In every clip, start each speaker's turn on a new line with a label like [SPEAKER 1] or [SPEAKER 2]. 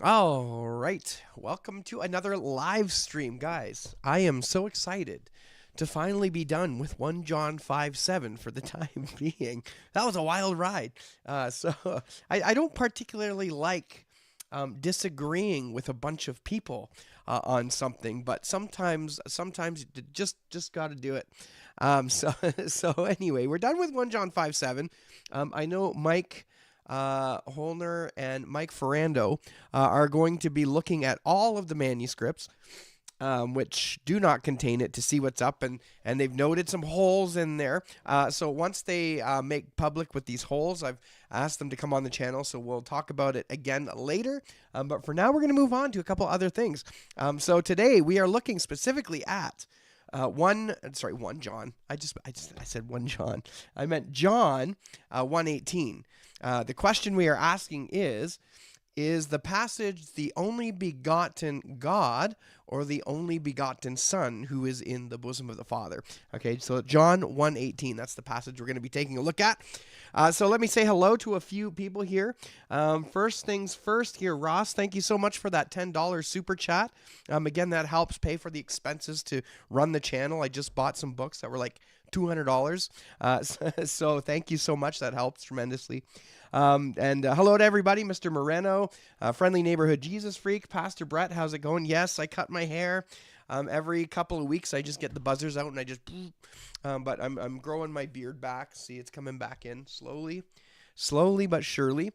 [SPEAKER 1] All right. Welcome to another live stream, guys. I am so excited to finally be done with 1 John 5:7 for the time being. That was a wild ride. So I don't particularly like disagreeing with a bunch of people on something, but sometimes you just got to do it. So so anyway, we're done with 1 John 5:7. I know Mike Holner and Mike Ferrando are going to be looking at all of the manuscripts, which do not contain it, to see what's up, and they've noted some holes in there. So once they make public with these holes, I've asked them to come on the channel, so we'll talk about it again later. But for now, we're going to move on to a couple other things. So today we are looking specifically at 1 John. I said 1 John. I meant John 1:18. The question we are asking is the passage the only begotten God or the only begotten Son who is in the bosom of the Father? Okay, so John 1:18, that's the passage we're going to be taking a look at. So let me say hello to a few people here. First things first here, Ross, thank you so much for that $10 super chat. Again, that helps pay for the expenses to run the channel. I just bought some books that were like $200. So thank you so much. That helps tremendously. And hello to everybody, Mr. Moreno, friendly neighborhood Jesus freak, Pastor Brett. How's it going? Yes, I cut my hair. Every couple of weeks, I just get the buzzers out and I just. But I'm growing my beard back. See, it's coming back in slowly but surely.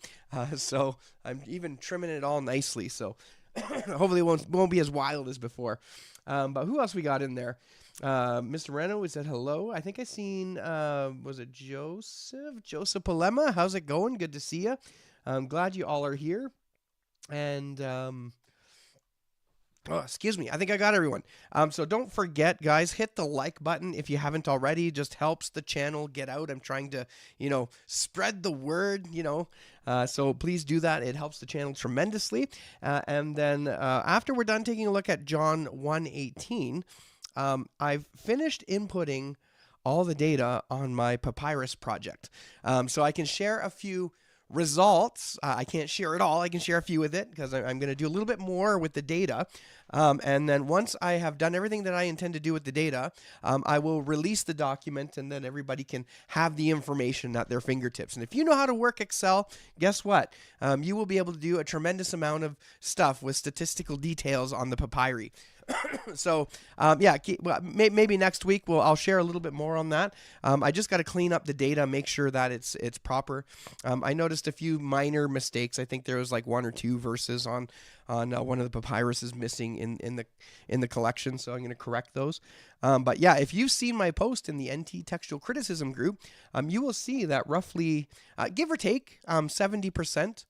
[SPEAKER 1] So I'm even trimming it all nicely. So hopefully it won't be as wild as before. But who else we got in there? Mr. Reno, we said hello. I think I seen, was it Joseph Palema? How's it going? Good to see you. I'm glad you all are here. And, oh, excuse me. I think I got everyone. So don't forget, guys, hit the like button if you haven't already. It just helps the channel get out. I'm trying to, spread the word, so please do that. It helps the channel tremendously. And then after we're done taking a look at John 1:18, I've finished inputting all the data on my papyrus project. So I can share a few results. I can't share it all. I can share a few with it because I'm going to do a little bit more with the data. And then once I have done everything that I intend to do with the data, I will release the document and then everybody can have the information at their fingertips. And if you know how to work Excel, guess what? You will be able to do a tremendous amount of stuff with statistical details on the papyri. So maybe next week I'll share a little bit more on that. I just got to clean up the data, make sure that it's proper. I noticed a few minor mistakes. I think there was like one or two verses on one of the papyruses missing in the collection, so I'm going to correct those. But yeah, if you've seen my post in the NT Textual Criticism group, you will see that roughly, give or take, 70%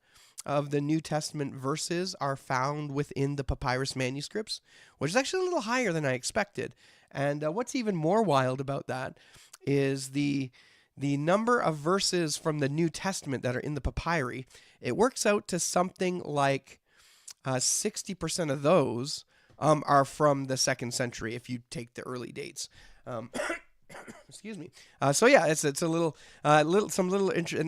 [SPEAKER 1] of the New Testament verses are found within the papyrus manuscripts, which is actually a little higher than I expected. And what's even more wild about that is the number of verses from the New Testament that are in the papyri. It works out to something like 60% of those are from the 2nd century if you take the early dates. Excuse me. So yeah, it's a little and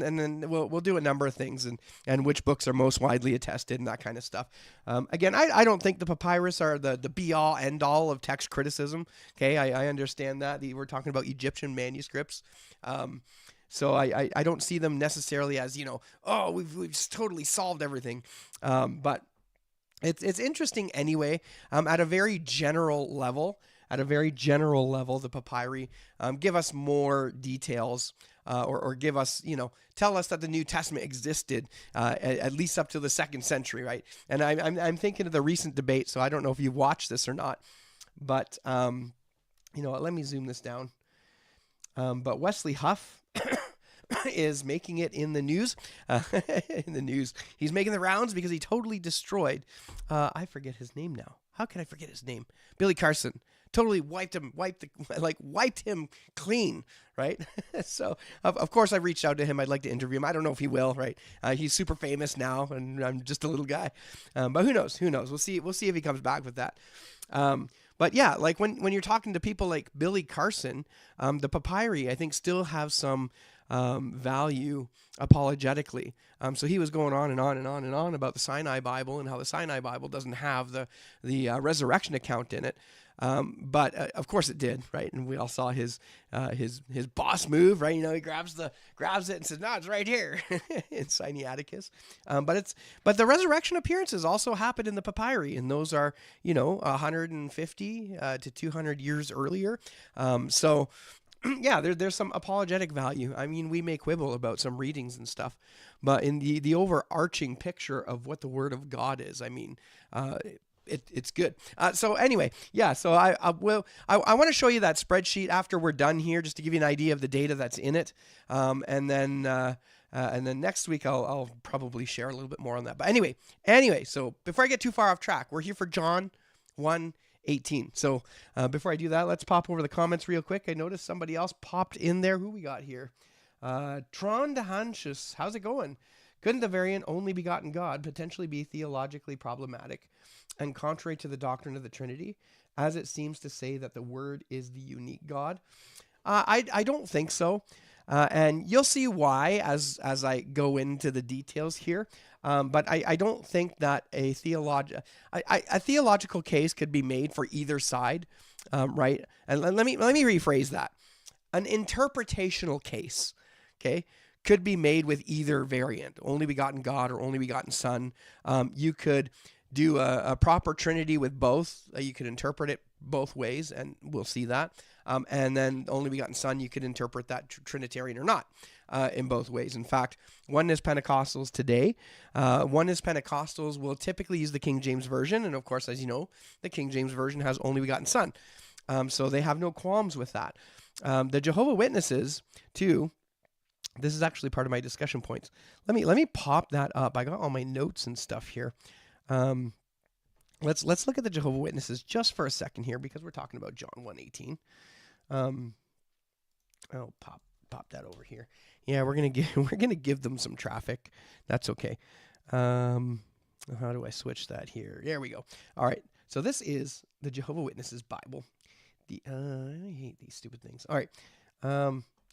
[SPEAKER 1] then we'll do a number of things and which books are most widely attested and that kind of stuff. Again, I don't think the papyrus are the be all end all of text criticism. Okay, I understand that we're talking about Egyptian manuscripts. So I don't see them necessarily as we've totally solved everything. But it's interesting anyway. At a very general level. The papyri give us more details or give us, tell us that the New Testament existed at least up to the 2nd century, right? And I'm thinking of the recent debate, so I don't know if you've watched this or not, but, let me zoom this down. But Wesley Huff is making it in the news. He's making the rounds because he totally destroyed, I forget his name now. How can I forget his name? Billy Carson. Totally wiped him clean, right? So of course I reached out to him. I'd like to interview him. I don't know if he will, right? He's super famous now, and I'm just a little guy. But who knows? We'll see if he comes back with that. But yeah, like when you're talking to people like Billy Carson, the papyri I think still have some value apologetically. So he was going on and on and on and on about the Sinai Bible and how the Sinai Bible doesn't have the resurrection account in it. But of course it did, right? And we all saw his boss move, right? He grabs it and says, "No, it's right here," in Sinaiticus. But the resurrection appearances also happened in the papyri, and those are 150 to 200 years earlier. So yeah, there's some apologetic value. I mean, we may quibble about some readings and stuff, but in the overarching picture of what the Word of God is, I mean, it's good. So anyway, yeah. So I want to show you that spreadsheet after we're done here, just to give you an idea of the data that's in it, and then next week I'll probably share a little bit more on that. But anyway. So before I get too far off track, we're here for John 1:18. So before I do that, let's pop over the comments real quick. I noticed somebody else popped in there. Who we got here? Tron de Hanchus. How's it going? Couldn't the variant only begotten God potentially be theologically problematic and contrary to the doctrine of the Trinity, as it seems to say that the Word is the unique God? I don't think so. And you'll see why as I go into the details here. But I don't think that a theological case could be made for either side, right? And let me rephrase that. An interpretational case, okay, could be made with either variant, only begotten God or only begotten Son. You could do a proper Trinity with both. You could interpret it both ways, and we'll see that. And then only begotten Son, you could interpret that Trinitarian or not in both ways. In fact, Oneness Pentecostals today, Oneness Pentecostals will typically use the King James Version. And of course, as you know, the King James Version has only begotten Son. So they have no qualms with that. The Jehovah Witnesses, too, this is actually part of my discussion points. Let me pop that up. I got all my notes and stuff here. Let's look at the Jehovah Witnesses just for a second here, because we're talking about John 1:18. I'll pop that over here. Yeah, we're gonna give them some traffic. That's okay. How do I switch that here? There we go. All right. So this is the Jehovah Witnesses Bible. I hate these stupid things. All right.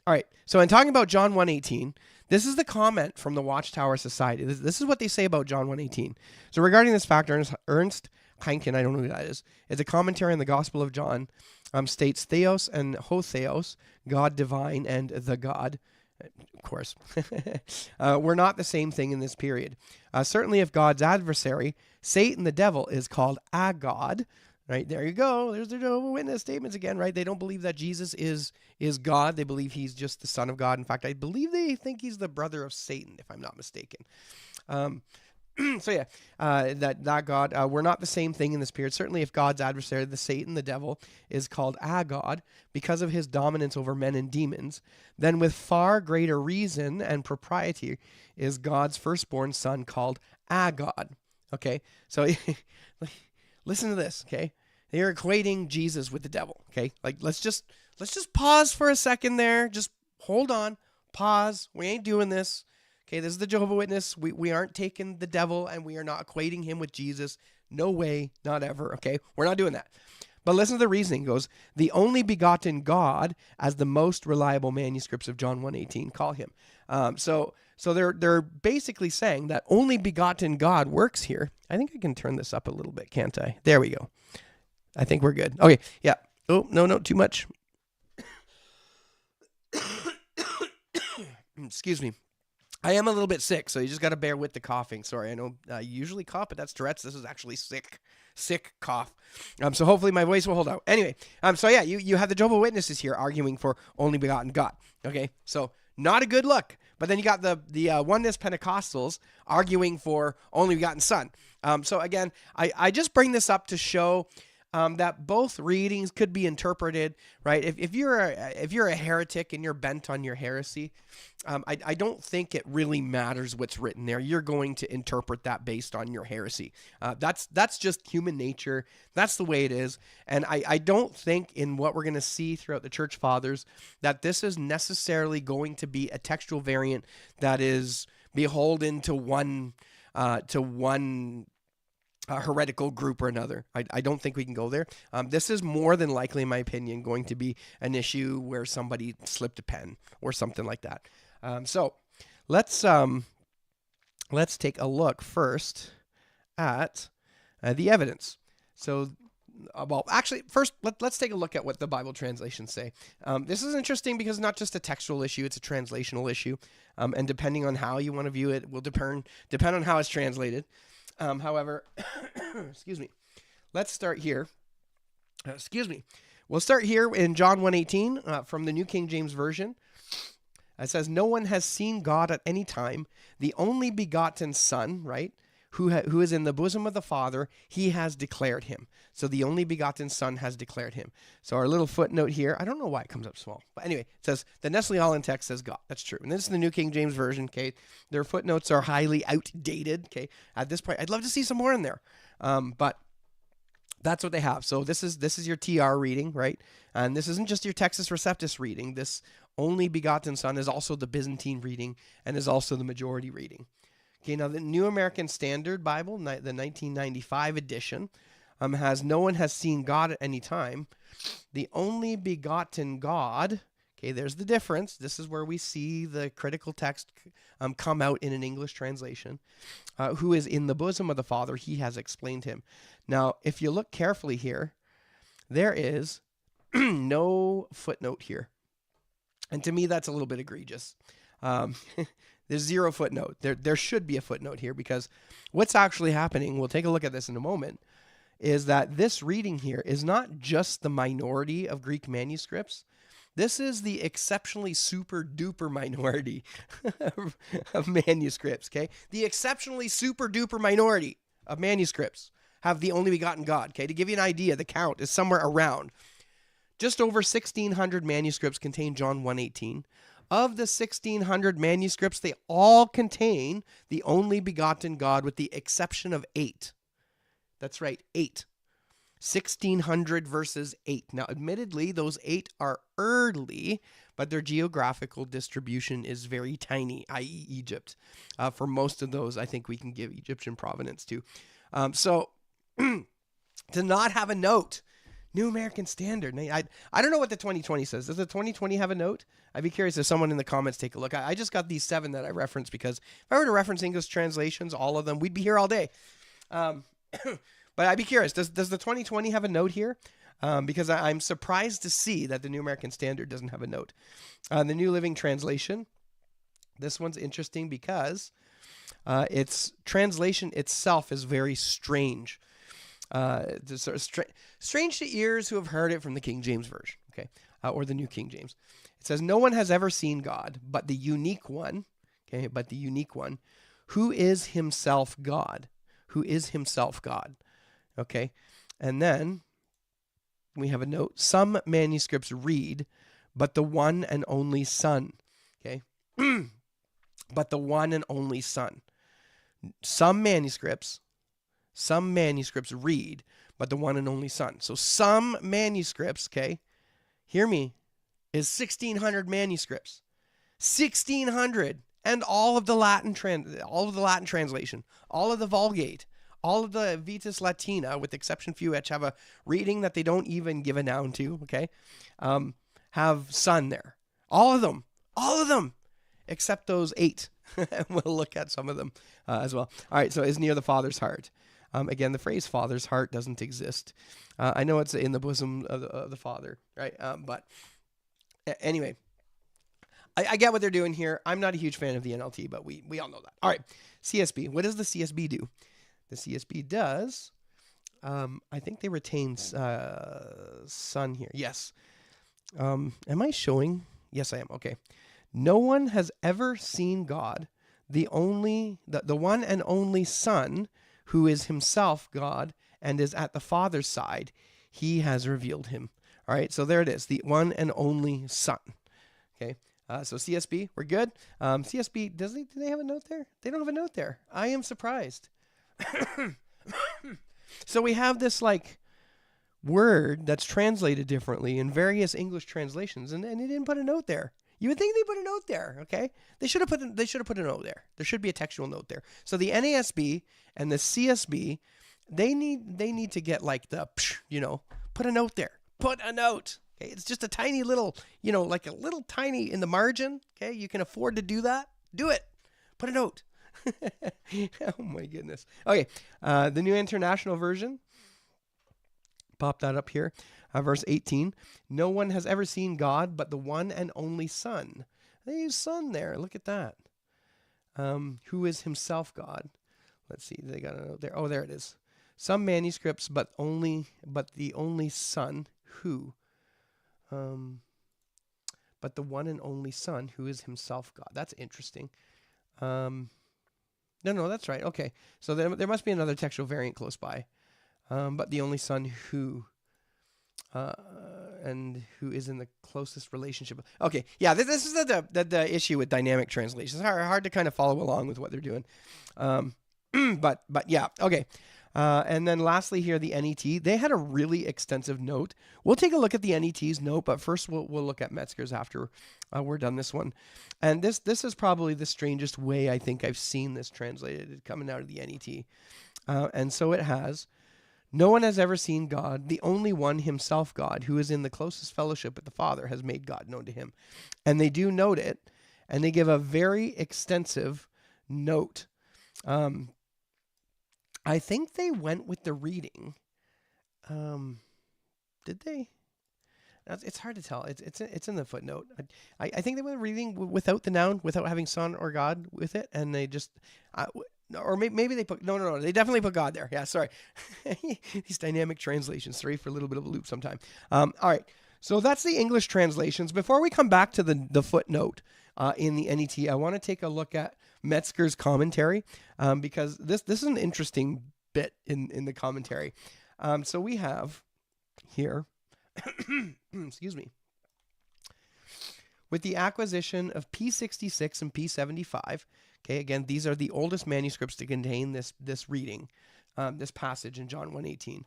[SPEAKER 1] All right, so in talking about John 1:18, this is the comment from the Watchtower Society. This is what they say about John 1:18. So regarding this fact, Ernst Heinken, I don't know who that is, it's a commentary on the Gospel of John, states Theos and Hotheos, God divine and the God, of course, were not the same thing in this period. Certainly if God's adversary, Satan the devil, is called a God, right, there you go. There's the Jehovah's Witness statements again, right? They don't believe that Jesus is God. They believe he's just the Son of God. In fact, I believe they think he's the brother of Satan, if I'm not mistaken. So yeah, that God, we're not the same thing in this period. Certainly if God's adversary, the Satan, the devil, is called a God because of his dominance over men and demons, then with far greater reason and propriety is God's firstborn son called a God. Okay, so listen to this, okay? They're equating Jesus with the devil, okay? Like, let's just pause for a second there. Just hold on, pause. We ain't doing this. Okay, this is the Jehovah's Witness. We aren't taking the devil and we are not equating him with Jesus. No way, not ever, okay? We're not doing that. But listen to the reasoning. It goes, the only begotten God, as the most reliable manuscripts of John 1:18 call him. So they're basically saying that only begotten God works here. I think I can turn this up a little bit, can't I? There we go. I think we're good. Okay, yeah. Oh, no, too much. Excuse me. I am a little bit sick, so you just got to bear with the coughing. Sorry, I know I usually cough, but that's Tourette's. This is actually sick cough. So hopefully my voice will hold out. Anyway, so yeah, you have the Jehovah's Witnesses here arguing for only begotten God. Okay, so not a good look. But then you got the Oneness Pentecostals arguing for only begotten Son. So again, I just bring this up to show that both readings could be interpreted, right? If you're a heretic and you're bent on your heresy, I don't think it really matters what's written there. You're going to interpret that based on your heresy. That's just human nature. That's the way it is. And I don't think in what we're going to see throughout the Church Fathers that this is necessarily going to be a textual variant that is beholden to one heretical group or another. I don't think we can go there. This is more than likely, in my opinion, going to be an issue where somebody slipped a pen or something like that. So let's take a look first at the evidence. So, well, actually, first let's take a look at what the Bible translations say. This is interesting because it's not just a textual issue; it's a translational issue, and depending on how you want to view it, will depend on how it's translated. However, excuse me. Let's start here. Excuse me. We'll start here in John 1:18 from the New King James Version. It says, "No one has seen God at any time. The only begotten Son, right, who is in the bosom of the Father, he has declared him." So the only begotten Son has declared him. So our little footnote here, I don't know why it comes up small. But anyway, it says, the Nestle Aland text says God. That's true. And this is the New King James Version, okay? Their footnotes are highly outdated, okay? At this point, I'd love to see some more in there. But that's what they have. So this is your TR reading, right? And this isn't just your Textus Receptus reading. This only begotten Son is also the Byzantine reading and is also the majority reading. Okay, now the New American Standard Bible, the 1995 edition, has "No one has seen God at any time. The only begotten God," okay, there's the difference. This is where we see the critical text come out in an English translation. "Who is in the bosom of the Father, he has explained him." Now, if you look carefully here, there is no footnote here. And to me, that's a little bit egregious. There's zero footnote. There should be a footnote here, because what's actually happening, we'll take a look at this in a moment, is that this reading here is not just the minority of Greek manuscripts. This is the exceptionally super duper minority of manuscripts, okay? The exceptionally super duper minority of manuscripts have the only begotten God, okay? To give you an idea, the count is somewhere around just over 1,600 manuscripts contain John 1:18. Of the 1,600 manuscripts, they all contain the only begotten God with the exception of 8. That's right, 8. 1,600 versus 8. Now, admittedly, those 8 are early, but their geographical distribution is very tiny, i.e. Egypt. For most of those, I think we can give Egyptian provenance to. So, to not have a note, New American Standard. I don't know what the 2020 says. Does the 2020 have a note? I'd be curious if someone in the comments take a look. I just got these 7 that I referenced, because if I were to reference English translations, all of them, we'd be here all day. But I'd be curious, does the 2020 have a note here? Because I'm surprised to see that the New American Standard doesn't have a note. The New Living Translation, this one's interesting because its translation itself is very strange. Sort of strange to ears who have heard it from the King James Version, okay, or the New King James. It says, "No one has ever seen God, but the unique one," okay, but the unique one, "who is himself God," who is himself God. Okay, and then we have a note. "Some manuscripts read, but the one and only Son." Okay, but the one and only Son. Some manuscripts read, but the one and only Son. So some manuscripts, okay, hear me, is 1,600 manuscripts. 1,600, and all of the Latin translation, all of the Vulgate, all of the Vetus Latina, with exception few, which have a reading that they don't even give a noun to, okay, have Son there. All of them, except those 8. And we'll look at some of them as well. All right, so "is near the Father's heart." Again, the phrase "Father's heart" doesn't exist. I know it's in the bosom of the Father, right? But anyway, I get what they're doing here. I'm not a huge fan of the NLT, but we all know that. All right, CSB. What does the CSB do? The CSB does, I think they retain Son here. Yes. Am I showing? Yes, I am. Okay. "No one has ever seen God, the one and only Son, who is himself God and is at the Father's side. He has revealed him." All right, so there it is, the one and only Son. Okay, so CSB, we're good. CSB, do they have a note there? They don't have a note there. I am surprised. So we have this like word that's translated differently in various English translations, and they didn't put a note there. You would think they put a note there, okay? They should have put a note there. There should be a textual note there. So the NASB and the CSB, they need to get like the, put a note there. Put a note, Okay, it's just a tiny little, like a little tiny in the margin. Okay, you can afford to do that. Do it. Put a note. Oh my goodness. Okay, the New International Version. Pop that up here. Verse 18. No one has ever seen God but the one and only Son. They use Son there. Look at that. Who is himself God. Let's see. They got a note there. Oh, there it is. Some manuscripts, but the only Son who. But the one and only Son who is himself God. That's interesting. No, that's right. Okay. So there must be another textual variant close by. But the only Son who, and who is in the closest relationship. Okay, yeah, this is the issue with dynamic translations. It's hard to kind of follow along with what they're doing. But yeah, okay. And then lastly here, the NET. They had a really extensive note. We'll take a look at the NET's note, but first we'll look at Metzger's after we're done this one. And this is probably the strangest way I think I've seen this translated coming out of the NET. And so it has. No one has ever seen God. The only one, himself God, who is in the closest fellowship with the Father, has made God known to him. And they do note it, and they give a very extensive note. I think they went with the reading. Did they? It's hard to tell. It's in the footnote. I think they went reading without the noun, without having Son or God with it, and they just... or maybe they put... No. They definitely put God there. Yeah, sorry. These dynamic translations. Sorry for a little bit of a loop sometime. All right. So that's the English translations. Before we come back to the footnote in the NET, I want to take a look at Metzger's commentary because this is an interesting bit in the commentary. So we have here... excuse me. With the acquisition of P66 and P75... Okay, again, these are the oldest manuscripts to contain this reading, this passage in John 1:18.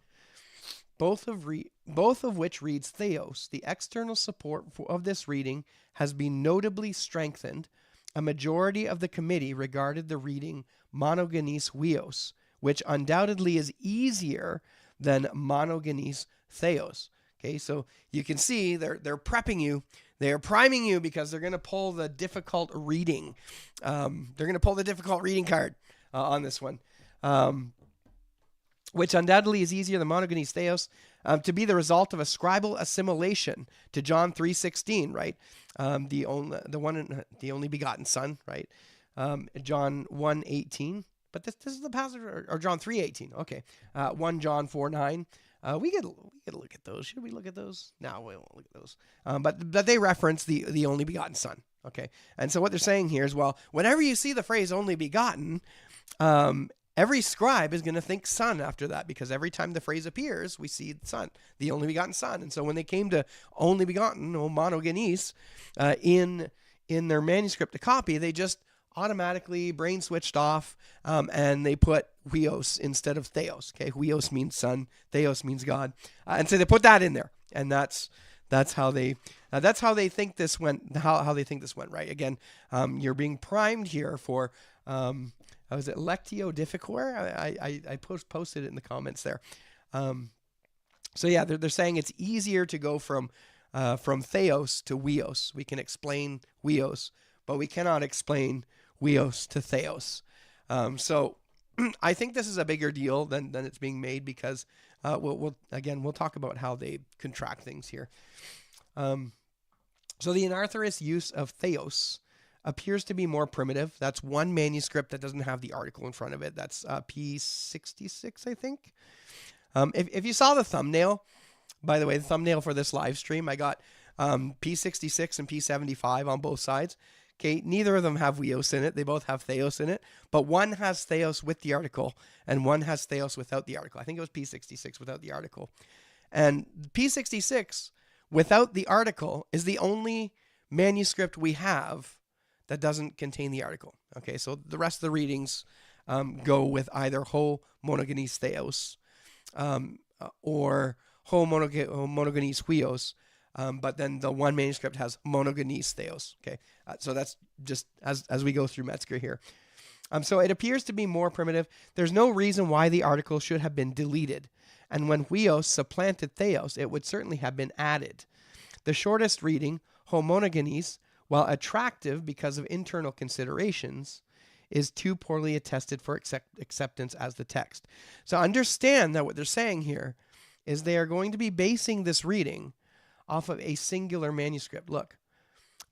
[SPEAKER 1] Both of which reads Theos. The external support of this reading has been notably strengthened. A majority of the committee regarded the reading Monogenes Huios, which undoubtedly is easier than Monogenes Theos. Okay, so you can see they're prepping you. They're priming you because they're going to pull the difficult reading. They're going to pull the difficult reading card on this one, which undoubtedly is easier than Monogenes Theos, to be the result of a scribal assimilation to John 3:16, right? The only begotten Son, right? John 1:18. But this is the passage, or John 3:18. Okay, 1 John 4:9. We get a look at those. Should we look at those? No, we won't look at those. But they reference the only begotten Son. Okay, and so what they're saying here is, well, whenever you see the phrase only begotten, every scribe is going to think Son after that, because every time the phrase appears, we see Son, the only begotten Son. And so when they came to only begotten, or monogenes, in their manuscript to copy, they just automatically brain switched off, and they put Huios instead of Theos. Okay, Huios means Son, Theos means God, and so they put that in there, and that's how they think this went. How they think this went, right? Again, you're being primed here for was it Lectio Difficor? I posted it in the comments there. So yeah, they're saying it's easier to go from Theos to Huios. We can explain Huios, but we cannot explain Huios to Theos. So I think this is a bigger deal than it's being made, because we'll talk about how they contract things here. So the Anartharist use of Theos appears to be more primitive. That's one manuscript that doesn't have the article in front of it. That's P66, I think. If you saw the thumbnail, by the way, the thumbnail for this live stream, I got P66 and P75 on both sides. Okay, neither of them have Huios in it. They both have Theos in it, but one has Theos with the article and one has Theos without the article. I think it was P66 without the article. And P66 without the article is the only manuscript we have that doesn't contain the article. Okay, so the rest of the readings go with either Ho Monogenes Theos or Ho Monogenes Huios. But then the one manuscript has Monogenes Theos. Okay, so that's just as we go through Metzger here. So it appears to be more primitive. There's no reason why the article should have been deleted. And when Huios supplanted Theos, it would certainly have been added. The shortest reading, homogenes, while attractive because of internal considerations, is too poorly attested for acceptance as the text. So understand that what they're saying here is they are going to be basing this reading off of a singular manuscript. Look,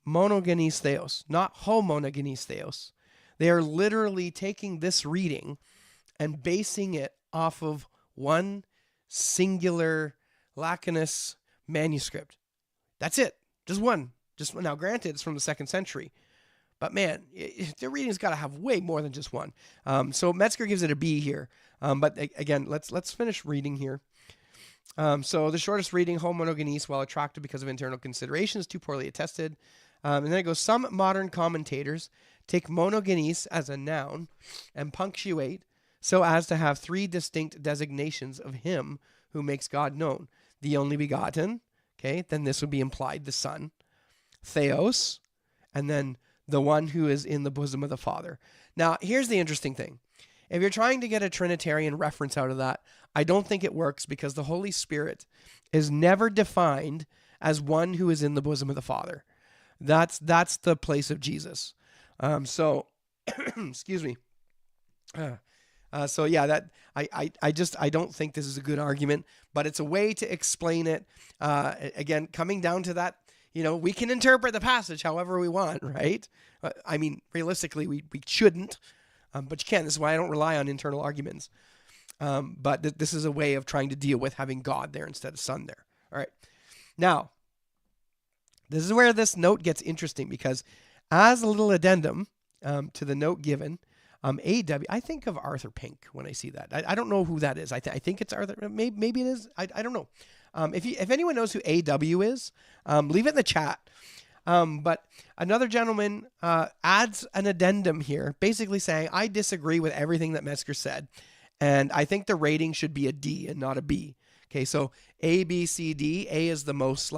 [SPEAKER 1] monogenes theos, not homogenes theos. They are literally taking this reading and basing it off of one singular Lacanus manuscript. That's it. Just one. Just now, granted, it's from the 2nd century. But man, the reading's got to have way more than just one. So Metzger gives it a B here. But again, let's finish reading here. So the shortest reading, homogenes, while attractive because of internal considerations, too poorly attested. And then it goes, some modern commentators take monogenes as a noun and punctuate so as to have 3 distinct designations of him who makes God known. The only begotten, okay, then this would be implied, the Son. Theos, and then the one who is in the bosom of the Father. Now, here's the interesting thing. If you're trying to get a Trinitarian reference out of that, I don't think it works because the Holy Spirit is never defined as one who is in the bosom of the Father. That's the place of Jesus. So, excuse me. So yeah, that I don't think this is a good argument, but it's a way to explain it. Again, coming down to that, we can interpret the passage however we want, right? I mean, realistically, we shouldn't, but you can. This is why I don't rely on internal arguments. But this is a way of trying to deal with having God there instead of Son there. All right. Now, this is where this note gets interesting because as a little addendum to the note given, AW, I think of Arthur Pink when I see that. I don't know who that is. I think it's Arthur. Maybe it is. I don't know. If anyone knows who AW is, leave it in the chat. But another gentleman adds an addendum here, basically saying, I disagree with everything that Metzger said, and I think the rating should be a D and not a B. Okay, so A, B, C, D. A is the most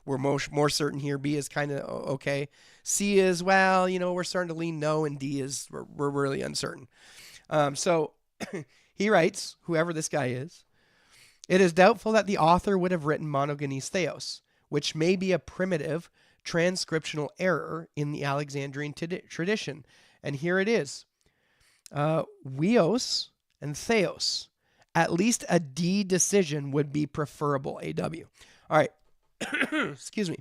[SPEAKER 1] we're more certain here. B is kind of okay. C is, well, we're starting to lean no, and D is we're really uncertain. So he writes, whoever this guy is, it is doubtful that the author would have written monogenes theos, which may be a primitive transcriptional error in the Alexandrian tradition. And here it is. Weos and theos. At least a D decision would be preferable, AW. All right. Excuse me.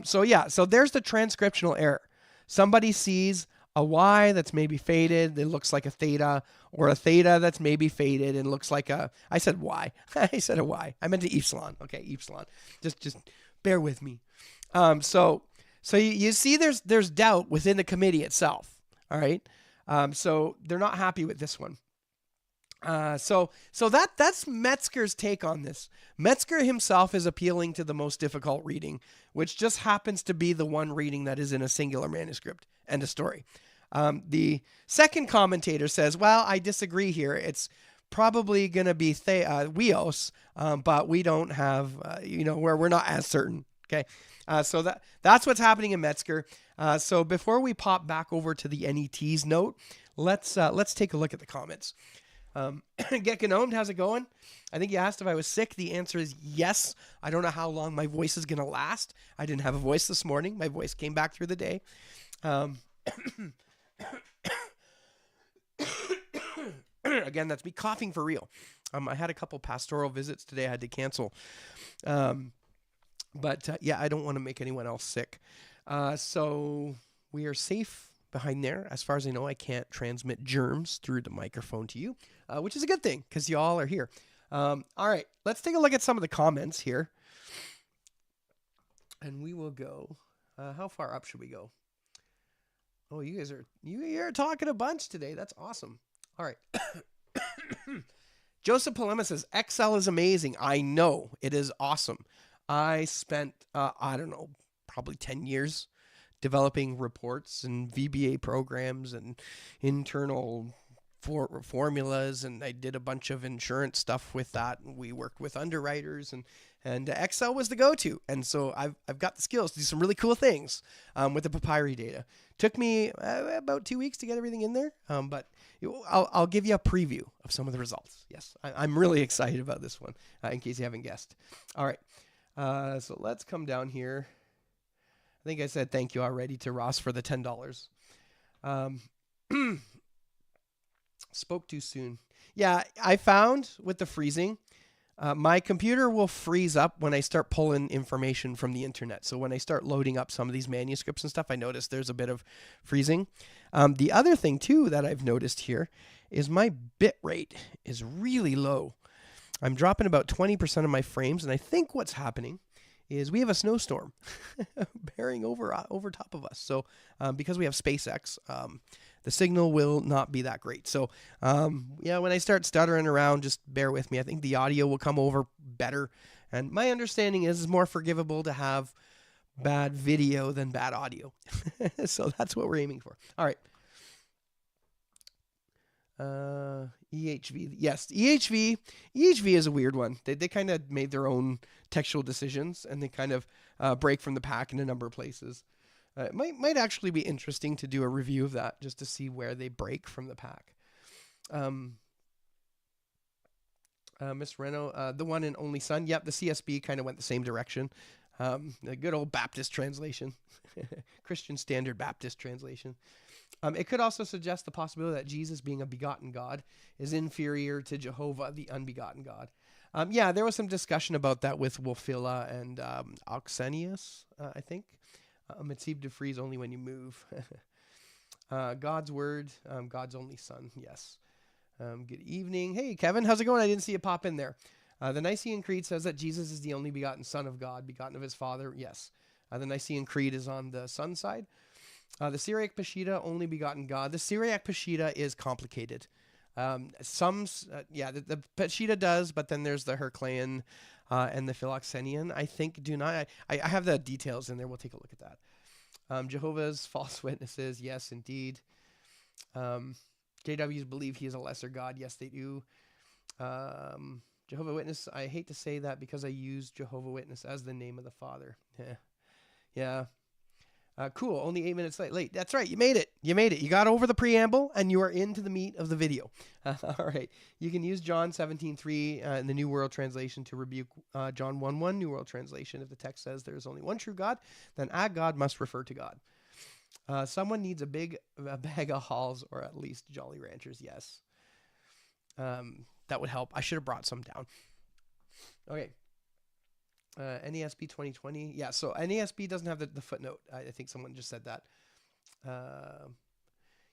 [SPEAKER 1] So there's the transcriptional error. Somebody sees a Y that's maybe faded, it looks like a theta, or a theta that's maybe faded and looks like I said Y. I said a Y. I meant to epsilon. Okay, epsilon. Just bear with me. So you see there's doubt within the committee itself. All right. So they're not happy with this one. So that's Metzger's take on this. Metzger himself is appealing to the most difficult reading, which just happens to be the one reading that is in a singular manuscript. End of story. The second commentator says, well, I disagree here. It's probably going to be Weos, but we don't have, where we're not as certain. Okay. So that's what's happening in Metzger. So before we pop back over to the NET's note, let's take a look at the comments. Get Gnomed, how's it going? I think you asked if I was sick. The answer is yes. I don't know how long my voice is going to last. I didn't have a voice this morning. My voice came back through the day. Again, that's me coughing for real. I had a couple pastoral visits today I had to cancel. But I don't want to make anyone else sick. So we are safe behind there. As far as I know, I can't transmit germs through the microphone to you, which is a good thing because y'all are here. All right, let's take a look at some of the comments here. And we will go. How far up should we go? Oh, you're talking a bunch today. That's awesome. All right. Joseph Palema says, Excel is amazing. I know. It is awesome. I spent, probably 10 years developing reports and VBA programs and internal formulas, and I did a bunch of insurance stuff with that. And we worked with underwriters, and Excel was the go-to. And so I've got the skills to do some really cool things with the papyri data. Took me about 2 weeks to get everything in there, but I'll give you a preview of some of the results. Yes, I'm really excited about this one, in case you haven't guessed. All right. So let's come down here. I think I said thank you already to Ross for the $10. Um, spoke too soon. Yeah, I found with the freezing, my computer will freeze up when I start pulling information from the internet. So when I start loading up some of these manuscripts and stuff, I notice there's a bit of freezing. The other thing too that I've noticed here is my bit rate is really low. I'm dropping about 20% of my frames, and I think what's happening is we have a snowstorm bearing over top of us. So because we have SpaceX, the signal will not be that great. So yeah, when I start stuttering around, just bear with me. I think the audio will come over better. And my understanding is it's more forgivable to have bad video than bad audio. So that's what we're aiming for. All right. EHV. Yes, EHV. EHV is a weird one. They kind of made their own textual decisions, and they kind of break from the pack in a number of places. It might actually be interesting to do a review of that just to see where they break from the pack. Miss Reno, the one and only son. Yep, the CSB kind of went the same direction. The good old Baptist translation, Christian Standard Baptist translation. It could also suggest the possibility that Jesus, being a begotten God, is inferior to Jehovah, the unbegotten God. Yeah, there was some discussion about that with Wolfilla and Oxenius, I think. It seemed to freeze only when you move. God's word, God's only son, yes. Good evening. Hey, Kevin, how's it going? I didn't see you pop in there. The Nicene Creed says that Jesus is the only begotten Son of God, begotten of his Father. Yes. The Nicene Creed is on the Son side. The Syriac Peshitta, only begotten God. The Syriac Peshitta is complicated. The Peshitta does, but then there's the Heraclean and the Philoxenian, I think, do not. I have the details in there. We'll take a look at that. Jehovah's false witnesses, yes, indeed. JWs believe he is a lesser God. Yes, they do. Jehovah Witness, I hate to say that because I use Jehovah Witness as the name of the Father. Yeah. Cool. Only 8 minutes late. That's right. You made it. You got over the preamble and you are into the meat of the video. All right. You can use John 17:3 in the New World Translation to rebuke John 1:1 New World Translation. If the text says there is only one true God, then a God must refer to God. Someone needs a bag of Halls or at least Jolly Ranchers. Yes. That would help. I should have brought some down. Okay. NASB 2020. Yeah, so NASB doesn't have the footnote. I think someone just said that.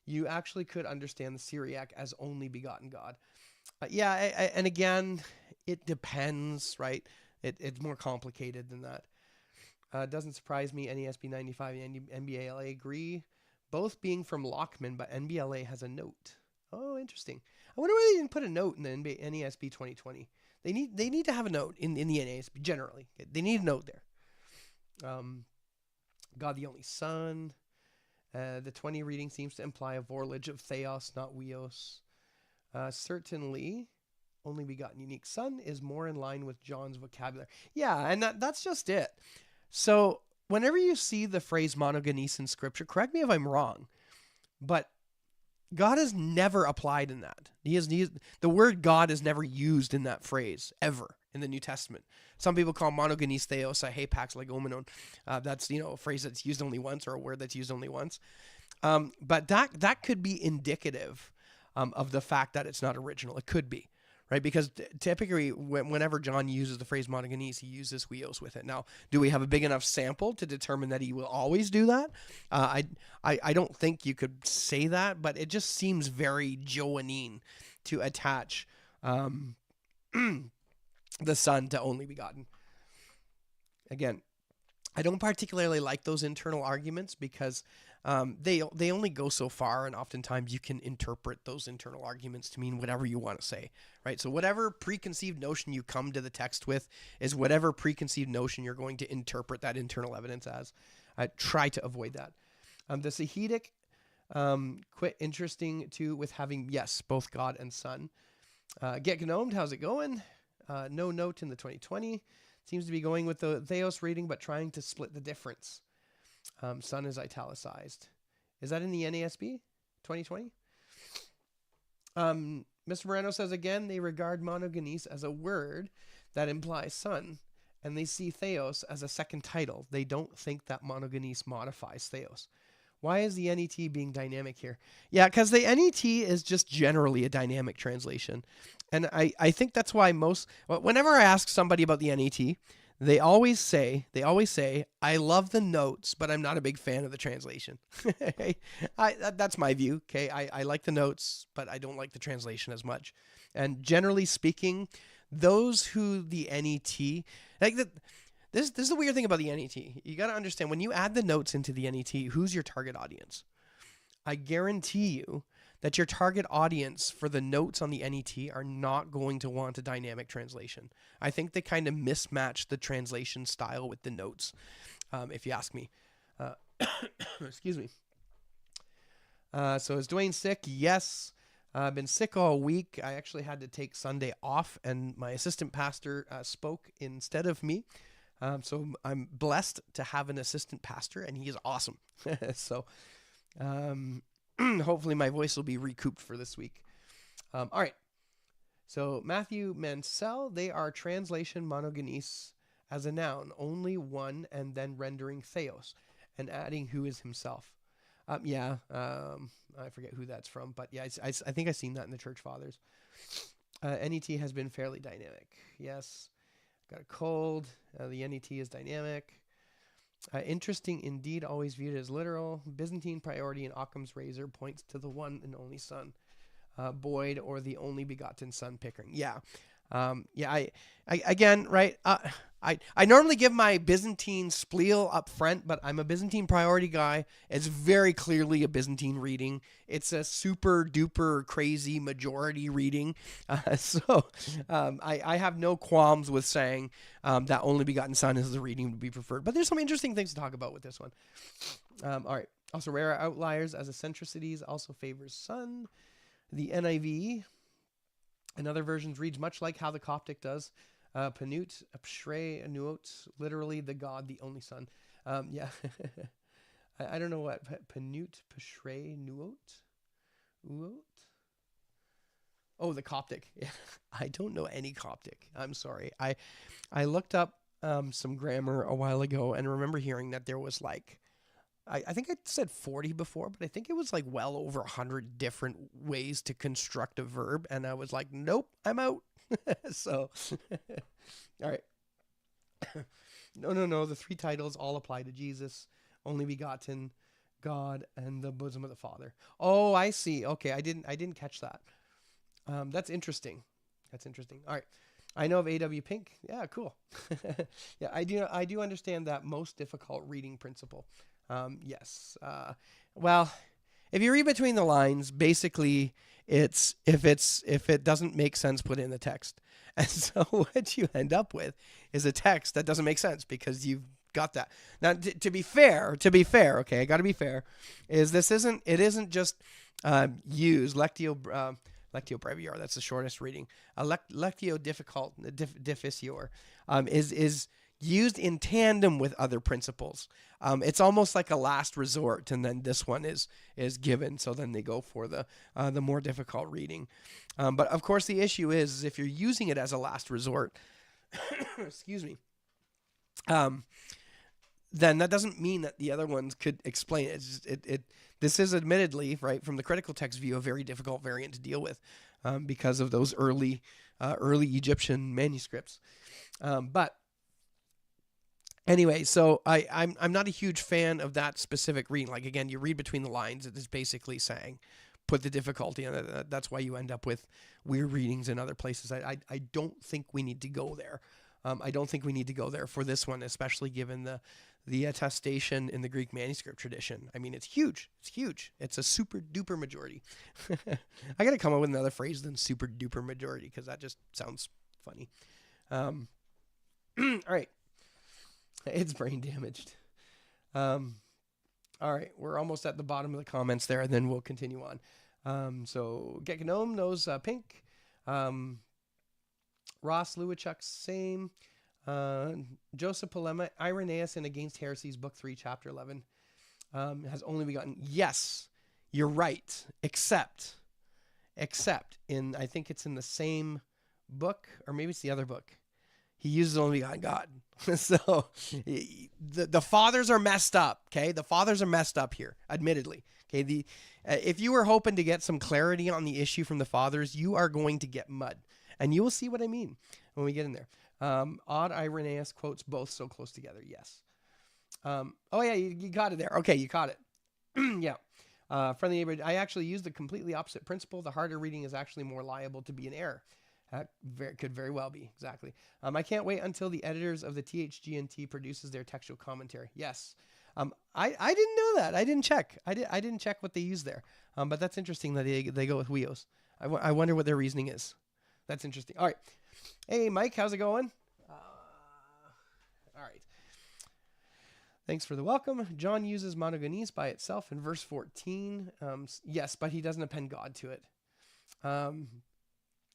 [SPEAKER 1] You actually could understand the Syriac as only begotten God. And again, it depends, right? It's more complicated than that. Doesn't surprise me. NASB 95 and NBLA agree. Both being from Lockman, but NBLA has a note. Oh, interesting. I wonder why they didn't put a note in the NASB 2020. They need to have a note in the NASB generally. They need a note there. God the only Son. The 20 reading seems to imply a vorlage of theos, not weos. Certainly, only begotten unique Son is more in line with John's vocabulary. Yeah, and that's just it. So whenever you see the phrase monogenes in Scripture, correct me if I'm wrong, but God is never applied in that. The word God is never used in that phrase, ever, in the New Testament. Some people call monogenes theos a hapax legomenon. That's a phrase that's used only once, or a word that's used only once. But that could be indicative of the fact that it's not original. It could be, right? Because typically, whenever John uses the phrase monogenes, he uses huios with it. Now, do we have a big enough sample to determine that he will always do that? I don't think you could say that, but it just seems very Johannine to attach the Son to only begotten. Again, I don't particularly like those internal arguments because they only go so far, and oftentimes you can interpret those internal arguments to mean whatever you want to say, right? So whatever preconceived notion you come to the text with is whatever preconceived notion you're going to interpret that internal evidence as. Try to avoid that. The Sahidic, quite interesting too with having, yes, both God and Son. Get Gnomed, how's it going? No note in the 2020. Seems to be going with the Theos reading, but trying to split the difference. Son is italicized. Is that in the NASB 2020? Mr. Moreno says, again, they regard monogenes as a word that implies son, and they see theos as a second title. They don't think that monogenes modifies theos. Why is the NET being dynamic here? Yeah, because the NET is just generally a dynamic translation. And I think that's why whenever I ask somebody about the NET, they always say, I love the notes, but I'm not a big fan of the translation. That's my view. Okay, I like the notes, but I don't like the translation as much. And generally speaking, those who the NET like the, this is the weird thing about the NET. You got to understand when you add the notes into the NET, who's your target audience? I guarantee you that your target audience for the notes on the NET are not going to want a dynamic translation. I think they kind of mismatch the translation style with the notes, if you ask me. Excuse me. So is Dwayne sick? Yes. I've been sick all week. I actually had to take Sunday off, and my assistant pastor spoke instead of me. So I'm blessed to have an assistant pastor, and he is awesome. So hopefully my voice will be recouped for this week. All right. So Matthew Mansell, they are translation monogenes as a noun, only one, and then rendering theos and adding who is himself. I forget who that's from, but yeah, I think I've seen that in the Church Fathers. NET has been fairly dynamic. Yes. Got a cold. The NET is dynamic. Interesting indeed, always viewed as literal. Byzantine priority in Occam's razor points to the one and only son. Boyd or the only begotten son Pickering. Yeah. I again, right. I normally give my Byzantine spleel up front, but I'm a Byzantine priority guy. It's very clearly a Byzantine reading. It's a super duper crazy majority reading. I have no qualms with saying that only begotten son is the reading to be preferred. But there's some interesting things to talk about with this one. All right. Also, rare outliers as eccentricities also favors son. The NIV and other versions reads much like how the Coptic does. Panut, Pshrei, Nuot, literally the God, the only son. Yeah. I don't know what. Panut, Pshrei, Nuot? Uot? Oh, the Coptic. I don't know any Coptic. I'm sorry. I looked up some grammar a while ago and remember hearing that there was like, I think I said 40 before, but I think it was like well over 100 different ways to construct a verb. And I was like, nope, I'm out. So, all right. No. The three titles all apply to Jesus, only begotten, God, and the bosom of the Father. Oh, I see. Okay, I didn't catch that. That's interesting. All right. I know of A.W. Pink. Yeah, cool. Yeah, I do understand that most difficult reading principle. Yes. Well, if you read between the lines, basically it's if it doesn't make sense, put it in the text. And so what you end up with is a text that doesn't make sense because you've got that. Now, to be fair, okay, I got to be fair, is it isn't just used Lectio brevior. That's the shortest reading. Lectio difficior is used in tandem with other principles. It's almost like a last resort, and then this one is given. So then they go for the more difficult reading. But of course, the issue is if you're using it as a last resort, excuse me, then that doesn't mean that the other ones could explain it. This is admittedly, right, from the critical text view, a very difficult variant to deal with because of those early Egyptian manuscripts. But anyway, so I'm not a huge fan of that specific reading. Like, again, you read between the lines. It is basically saying, put the difficulty in it. That's why you end up with weird readings in other places. I don't think we need to go there. I don't think we need to go there for this one, especially given the attestation in the Greek manuscript tradition. I mean, it's huge. It's a super duper majority. I got to come up with another phrase than super duper majority because that just sounds funny. All right. It's brain damaged. All right. We're almost at the bottom of the comments there, and then we'll continue on. So Get Gnome knows Pink. Ross Lewachuk, same. Joseph Polema, Irenaeus in Against Heresies, Book 3, Chapter 11, has only begotten. Yes, you're right. Except in, I think it's in the same book, or maybe it's the other book. He uses the only begotten God. So the fathers are messed up. Okay, the fathers are messed up here, admittedly. Okay, if you were hoping to get some clarity on the issue from the fathers, you are going to get mud, and you will see what I mean when we get in there. Odd Irenaeus quotes both so close together. Yes. Oh yeah, you got it there. Okay, you caught it. Yeah. Friendly neighborhood. I actually used the completely opposite principle. The harder reading is actually more liable to be an error. Could very well be, exactly. I can't wait until the editors of the THGNT produces their textual commentary. Yes. I didn't know that. I didn't check. I didn't check what they use there. But that's interesting that they go with Weos. I wonder what their reasoning is. That's interesting. All right. Hey, Mike, how's it going? All right. Thanks for the welcome. John uses monogenes by itself in verse 14. Yes, but he doesn't append God to it.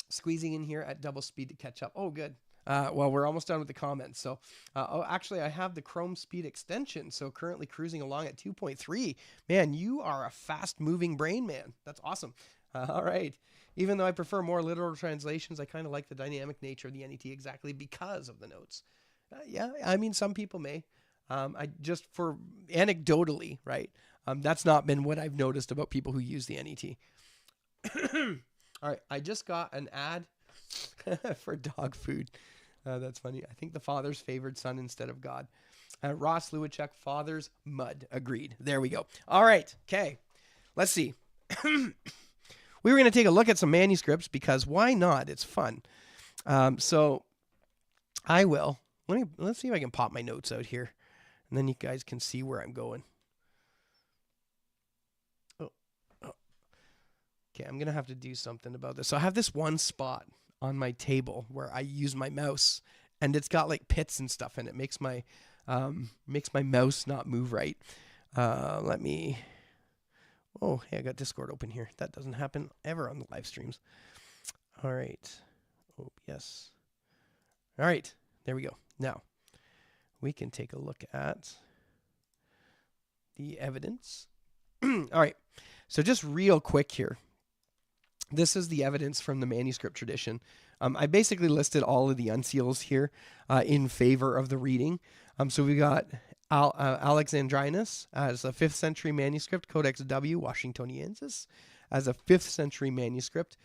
[SPEAKER 1] Squeezing in here at double speed to catch up. Oh, good. Well, we're almost done with the comments. So, actually, I have the Chrome speed extension. So currently cruising along at 2.3. Man, you are a fast moving brain, man. That's awesome. All right. Even though I prefer more literal translations, I kind of like the dynamic nature of the NET exactly because of the notes. Yeah, I mean, some people may. I just for anecdotally, right? That's not been what I've noticed about people who use the NET. All right, I just got an ad for dog food. That's funny. I think the father's favored son instead of God. Ross Lewicek, father's mud. Agreed. There we go. All right. Okay. Let's see. We were going to take a look at some manuscripts because why not? It's fun. So I will. Let's see if I can pop my notes out here, and then you guys can see where I'm going. Okay, I'm going to have to do something about this. So I have this one spot on my table where I use my mouse, and it's got like pits and stuff in it. Makes my mouse not move right. Let me... Oh, hey, I got Discord open here. That doesn't happen ever on the live streams. All right. Oh, yes. All right, there we go. Now, we can take a look at the evidence. All right, so just real quick here. This is the evidence from the manuscript tradition. I basically listed all of the unseals here in favor of the reading. So we got Alexandrinus as a 5th century manuscript, Codex W, Washingtoniensis, as a 5th century manuscript.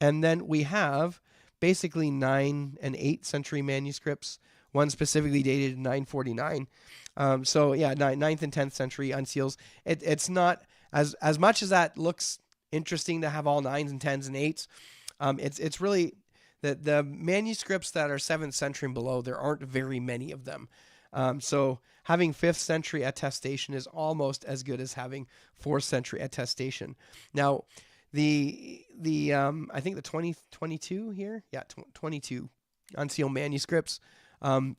[SPEAKER 1] And then we have basically 9 and 8th century manuscripts, one specifically dated in 949. So yeah, 9th and 10th century unseals. It's not as much as that looks interesting to have all 9s and 10s and 8s. It's really the manuscripts that are 7th century and below, there aren't very many of them. So having 5th century attestation is almost as good as having 4th century attestation. Now, I think the 2022 here, 22 unsealed manuscripts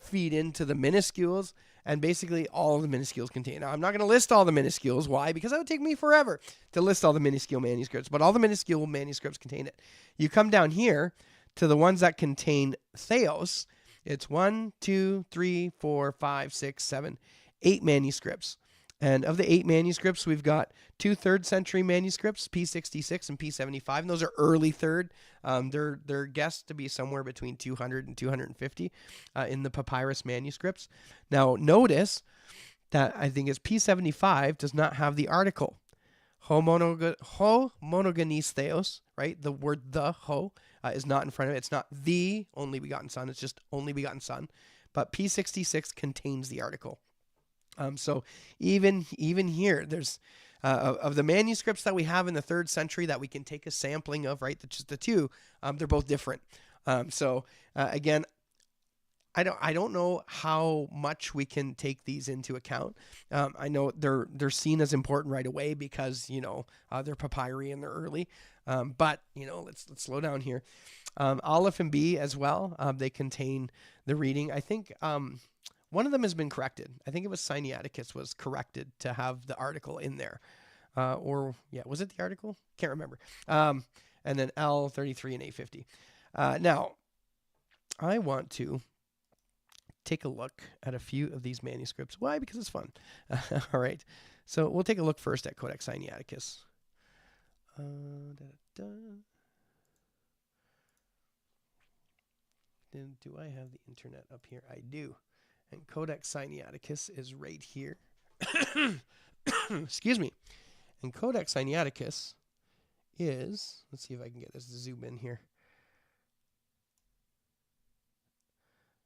[SPEAKER 1] feed into the minuscules, and basically all of the minuscules contain. Now, I'm not going to list all the minuscules. Why? Because that would take me forever to list all the minuscule manuscripts, but all the minuscule manuscripts contain it. You come down here to the ones that contain theos. It's 1, 2, 3, 4, 5, 6, 7, 8 manuscripts. And of the 8 manuscripts, we've got 2 3rd century manuscripts, P66 and P75. And those are early 3rd. They're guessed to be somewhere between 200 and 250 in the papyrus manuscripts. Now, notice that I think it's P75 does not have the article. Ho monogenes theos, right? The word the, ho, is not in front of it. It's not the only begotten son. It's just only begotten son. But P66 contains the article. So even here, there's of the manuscripts that we have in the 3rd century that we can take a sampling of, right? Just the 2, they're both different. Again, I don't know how much we can take these into account. I know they're seen as important right away because they're papyri and they're early. But let's slow down here. Aleph and B as well. They contain the reading. I think. One of them has been corrected. I think it was Sinaiticus was corrected to have the article in there. Was it the article? Can't remember. And then L33 and A50. Now, I want to take a look at a few of these manuscripts. Why? Because it's fun. All right. So we'll take a look first at Codex Sinaiticus. do I have the internet up here? I do. And Codex Sinaiticus is right here. Excuse me. And Codex Sinaiticus is, let's see if I can get this to zoom in here.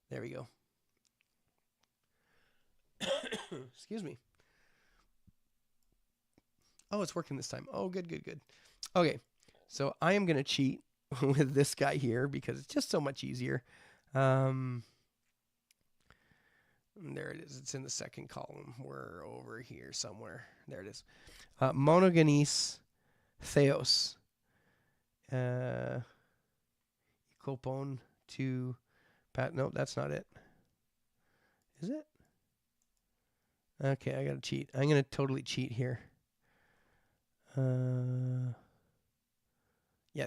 [SPEAKER 1] There we go. Excuse me. Oh, it's working this time. Oh, good, good, good. Okay, so I am going to cheat with this guy here because it's just so much easier. There it is. It's in the second column. We're over here somewhere. There it is. Monogenes theos. Copon to pat. No, that's not it. Is it? Okay, I got to cheat. I'm going to totally cheat here. Yeah,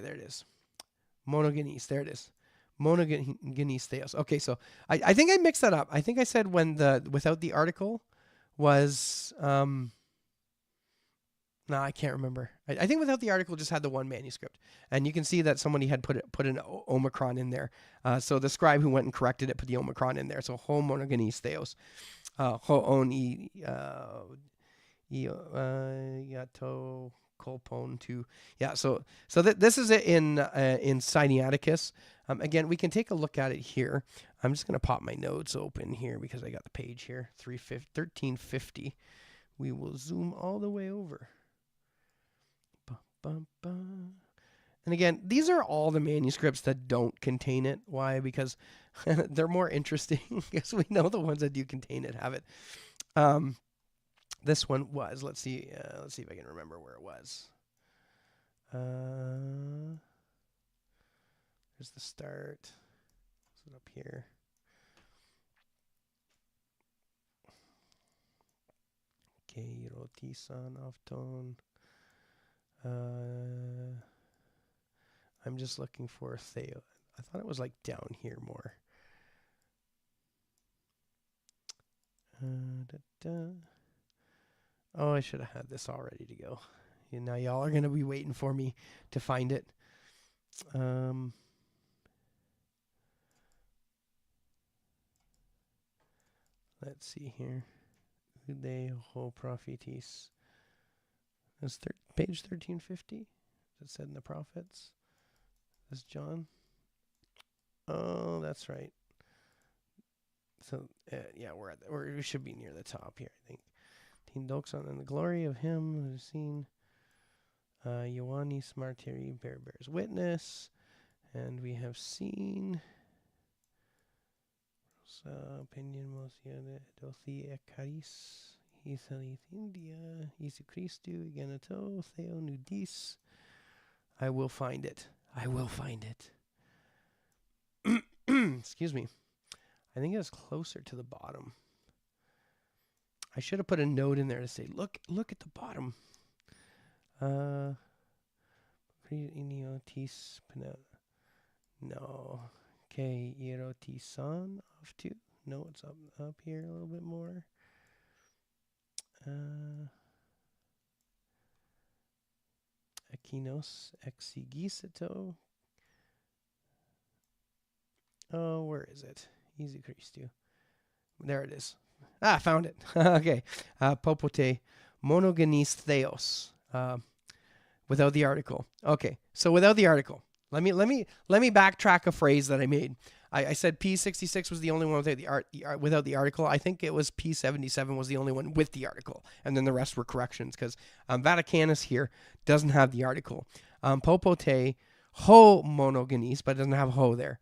[SPEAKER 1] there it is. Monogenes. There it is. Monogenes theos. Okay, so I think I mixed that up. I think I said when the without the article was no, I can't remember. I think without the article just had the one manuscript, and you can see that somebody had put an omicron in there. So the scribe who went and corrected it put the omicron in there. So ho monogenes theos, ho on iato colpon to So this is it in Sinaiticus. Again, we can take a look at it here. I'm just going to pop my notes open here because I got the page here. 1350. We will zoom all the way over. And again, these are all the manuscripts that don't contain it. Why? Because they're more interesting because we know the ones that do contain it have it. This one was, let's see if I can remember where it was. There's the start. Is it up here? Okay, rotisan afton. I'm just looking for Theo. I thought it was like down here more. Oh, I should have had this all ready to go. Now y'all are going to be waiting for me to find it. Let's see here. Ude ho prophetis. That's page 1350. It said in the prophets. That's John. Oh, that's right. So yeah, we should be near the top here, I think. Teen Doxon and the glory of him who has seen Ioannis Martyri bears witness, and we have seen opinion mosia dothi ekaris isalis India Isu Christu Geneto Theo Nudis. I will find it. I will find it. Excuse me. I think it was closer to the bottom. I should have put a note in there to say, look at the bottom. No. Okay, erotisan off to. No, it's up here a little bit more. Aquinos exegeseto. Oh, where is it? Easy Christu. There it is. Ah, found it. Okay. Popote monogenes theos. Without the article. Okay. So without the article. Let me backtrack a phrase that I made. I said P66 was the only one without the article. I think it was P77 was the only one with the article, and then the rest were corrections because Vaticanus here doesn't have the article. Popote ho monogenes, but it doesn't have ho there.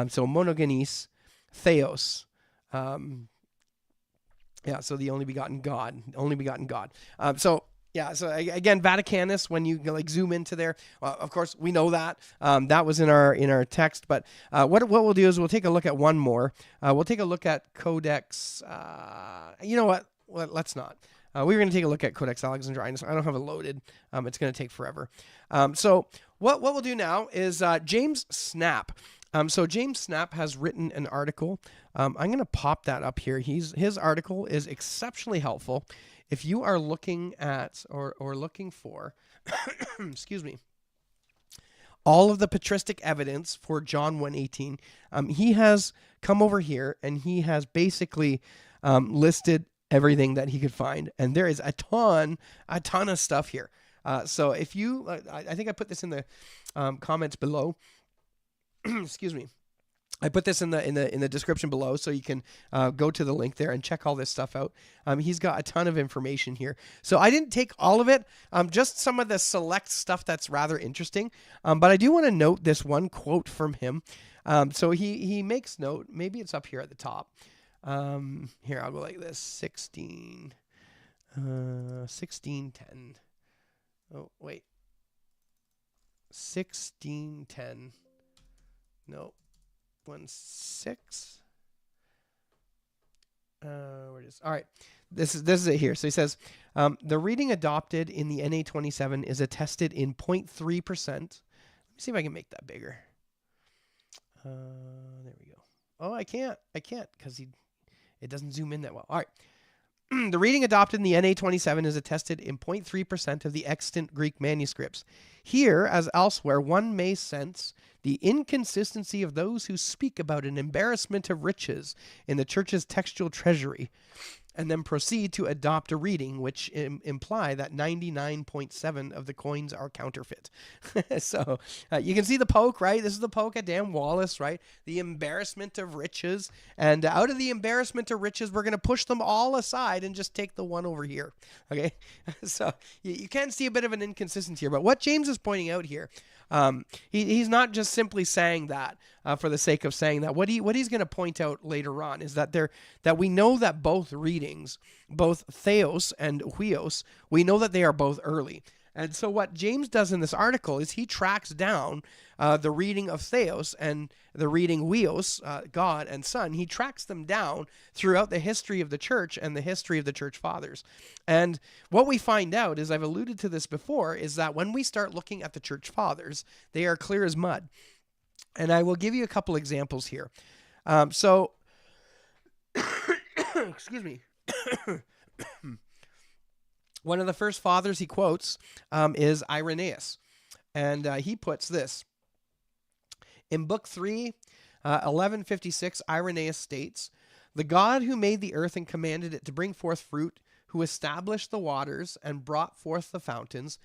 [SPEAKER 1] So monogenes theos. So the only begotten God. So again, Vaticanus, when you zoom into there, of course we know that that was in our text. But what we'll do is we'll take a look at one more. We'll take a look at Codex. You know what? Let's not. We were going to take a look at Codex Alexandrinus. I don't have it loaded. It's going to take forever. So what we'll do now is James Snap. So James Snap has written an article. I'm going to pop that up here. His article is exceptionally helpful. If you are looking at or looking for, excuse me, all of the patristic evidence for John 1:18. He has come over here and he has basically listed everything that he could find, and there is a ton of stuff here. So if you, I think I put this in the comments below. Excuse me. I put this in the description below, so you can go to the link there and check all this stuff out. He's got a ton of information here, so I didn't take all of it, just some of the select stuff that's rather interesting. But I do want to note this one quote from him. So he makes note. Maybe it's up here at the top. Here, I'll go like this: 1610. Oh wait, 1610. No. 16. Where it is? All right. This is it here. So he says, the reading adopted in the NA27 is attested in 0.3%. Let me see if I can make that bigger. There we go. Oh, I can't because it doesn't zoom in that well. All right. The reading adopted in the NA27 is attested in 0.3% of the extant Greek manuscripts. Here, as elsewhere, one may sense the inconsistency of those who speak about an embarrassment of riches in the church's textual treasury, and then proceed to adopt a reading which imply that 99.7 of the coins are counterfeit. So you can see the poke, right? This is the poke at Dan Wallace, right? The embarrassment of riches. And out of the embarrassment of riches, we're going to push them all aside and just take the one over here. Okay? So you can see a bit of an inconsistency here. But what James is pointing out here, he's not just simply saying that for the sake of saying that. What he's going to point out later on is that we know that both readings, both theos and huios, we know that they are both early. And so what James does in this article is he tracks down the reading of theos and the reading huios, God and Son. He tracks them down throughout the history of the church and the history of the church fathers. And what we find out, as I've alluded to this before, is that when we start looking at the church fathers, they are clear as mud. And I will give you a couple examples here. Excuse me. One of the first fathers he quotes is Irenaeus. And he puts this. In Book 3, 1156, Irenaeus states, "The God who made the earth and commanded it to bring forth fruit, who established the waters and brought forth the fountains,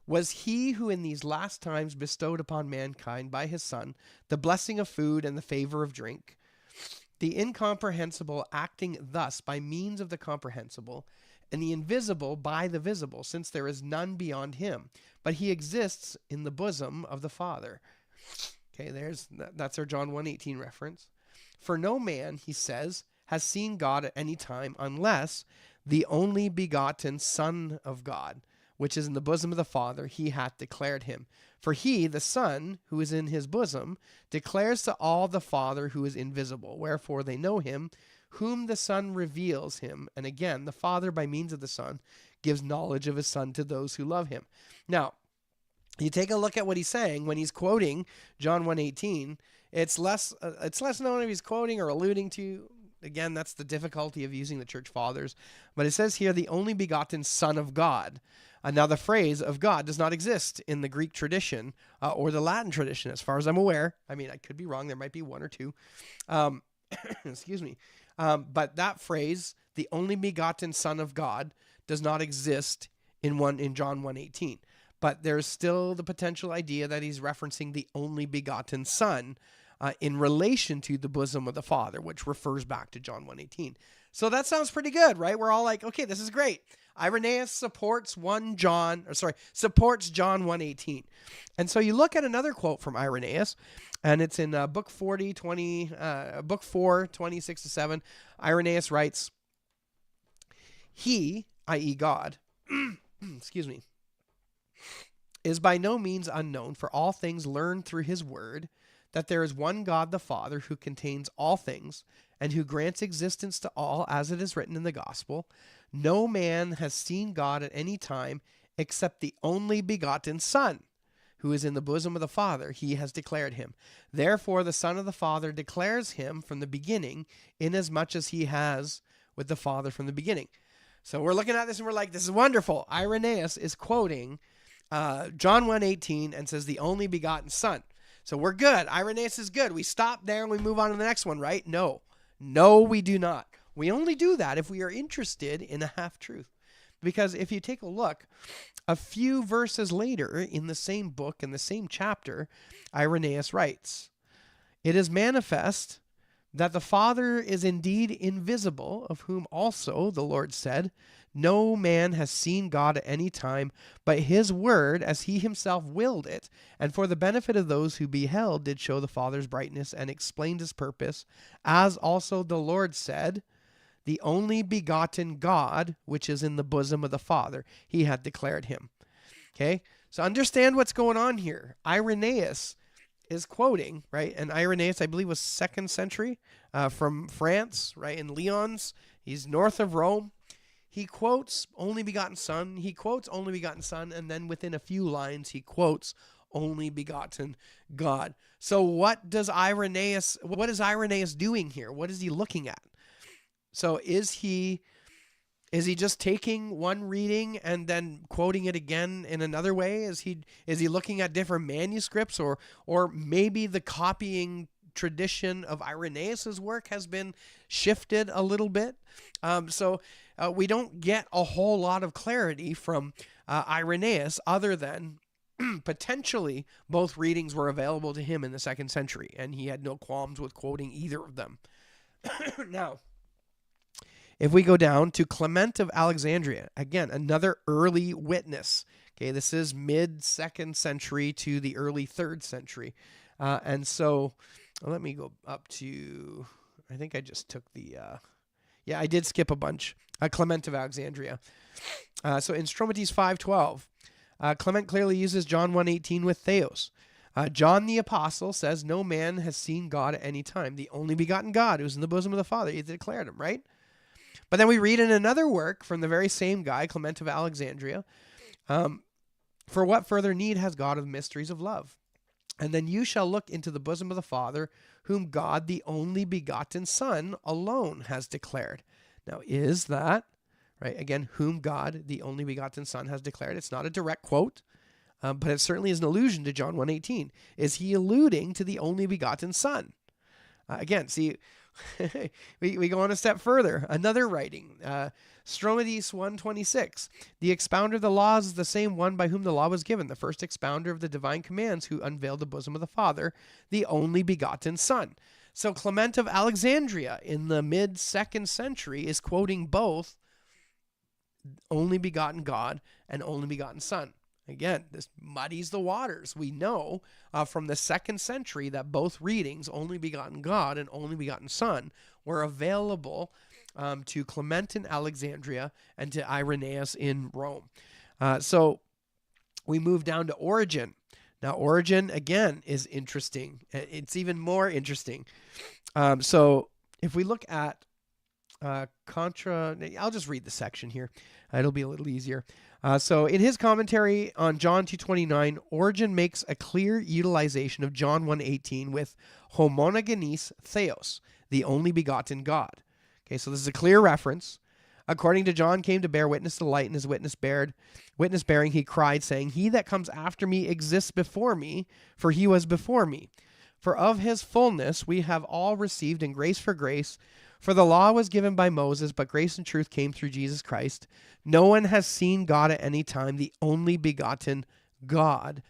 [SPEAKER 1] was he who in these last times bestowed upon mankind by his Son the blessing of food and the favor of drink. The incomprehensible acting thus by means of the comprehensible, and the invisible by the visible, since there is none beyond him, but he exists in the bosom of the Father." Okay, that's our John 1:18 reference. "For no man," he says, "has seen God at any time, unless the only begotten Son of God, which is in the bosom of the Father, he hath declared him. For he, the Son, who is in his bosom, declares to all the Father who is invisible. Wherefore they know him, whom the Son reveals him. And again, the Father, by means of the Son, gives knowledge of his Son to those who love him." Now, you take a look at what he's saying when he's quoting John 1:18. It's less known if he's quoting or alluding to. Again, that's the difficulty of using the church fathers. But it says here, the only begotten Son of God. Now, the phrase of God does not exist in the Greek tradition or the Latin tradition, as far as I'm aware. I mean, I could be wrong. There might be one or two. Excuse me. But that phrase, the only begotten Son of God, does not exist in John 1:18. But there's still the potential idea that he's referencing the only begotten Son in relation to the bosom of the Father, which refers back to John 1:18. So that sounds pretty good, right? We're all like, okay, this is great. Irenaeus supports John 1:18. And so you look at another quote from Irenaeus, and it's in Book 4, 26-7. Irenaeus writes, "He," i.e. God, excuse me, "is by no means unknown, for all things learned through his word, that there is one God the Father who contains all things, and who grants existence to all, as it is written in the gospel. No man has seen God at any time except the only begotten Son, who is in the bosom of the Father. He has declared him. Therefore the Son of the Father declares him from the beginning, inasmuch as he has with the Father from the beginning." So we're looking at this and we're like, this is wonderful. Irenaeus is quoting John 1:18 and says the only begotten Son. So we're good. Irenaeus is good. We stop there and we move on to the next one, right? No. No, we do not. We only do that if we are interested in a half-truth. Because if you take a look, a few verses later in the same book, in the same chapter, Irenaeus writes, "It is manifest that the Father is indeed invisible, of whom also the Lord said, no man has seen God at any time, but his word, as he himself willed it, and for the benefit of those who beheld, did show the Father's brightness and explained his purpose, as also the Lord said, the only begotten God, which is in the bosom of the Father, he had declared him." Okay, so understand what's going on here. Irenaeus is quoting, right? And Irenaeus, I believe, was 2nd century from France, right? In Lyons. He's north of Rome. He quotes only begotten Son. He quotes only begotten Son. And then within a few lines, he quotes only begotten God. So what is Irenaeus doing here? What is he looking at? So is he just taking one reading and then quoting it again in another way? Is he looking at different manuscripts, or maybe the copying tradition of Irenaeus's work has been shifted a little bit? So we don't get a whole lot of clarity from Irenaeus, other than potentially both readings were available to him in the 2nd century, and he had no qualms with quoting either of them. Now, if we go down to Clement of Alexandria, again, another early witness. Okay, this is mid-2nd century to the early 3rd century. And so let me go up to, I think I just took the, I did skip a bunch. Clement of Alexandria. So in Stromates 5:12, Clement clearly uses John 1:18 with theos. John the Apostle says, no man has seen God at any time. The only begotten God who is in the bosom of the Father, he declared him, right? But then we read in another work from the very same guy, Clement of Alexandria, for what further need has God of mysteries of love? And then you shall look into the bosom of the Father, whom God, the only begotten Son, alone has declared. Now, is that, right, again, whom God, the only begotten Son, has declared? It's not a direct quote, but it certainly is an allusion to John 1:18. Is he alluding to the only begotten Son? Again, see, we go on a step further. Another writing, Stromates 1:26. The expounder of the laws is the same one by whom the law was given, the first expounder of the divine commands, who unveiled the bosom of the Father, the only begotten Son. So Clement of Alexandria in the mid-2nd century is quoting both only begotten God and only begotten Son. Again, this muddies the waters. We know from the 2nd century that both readings, only begotten God and only begotten Son, were available to Clement in Alexandria and to Irenaeus in Rome. So we move down to Origen. Now, Origen, again, is interesting. It's even more interesting. So if we look at I'll just read the section here. It'll be a little easier. So in his commentary on John 2:29, Origen makes a clear utilization of John 1:18 with homogenes theos, the only begotten God. Okay, so this is a clear reference. According to John came to bear witness to the light, and his witness bearing, he cried, saying, he that comes after me exists before me, for he was before me. For of his fullness we have all received in grace for grace. For the law was given by Moses, but grace and truth came through Jesus Christ. No one has seen God at any time, the only begotten God,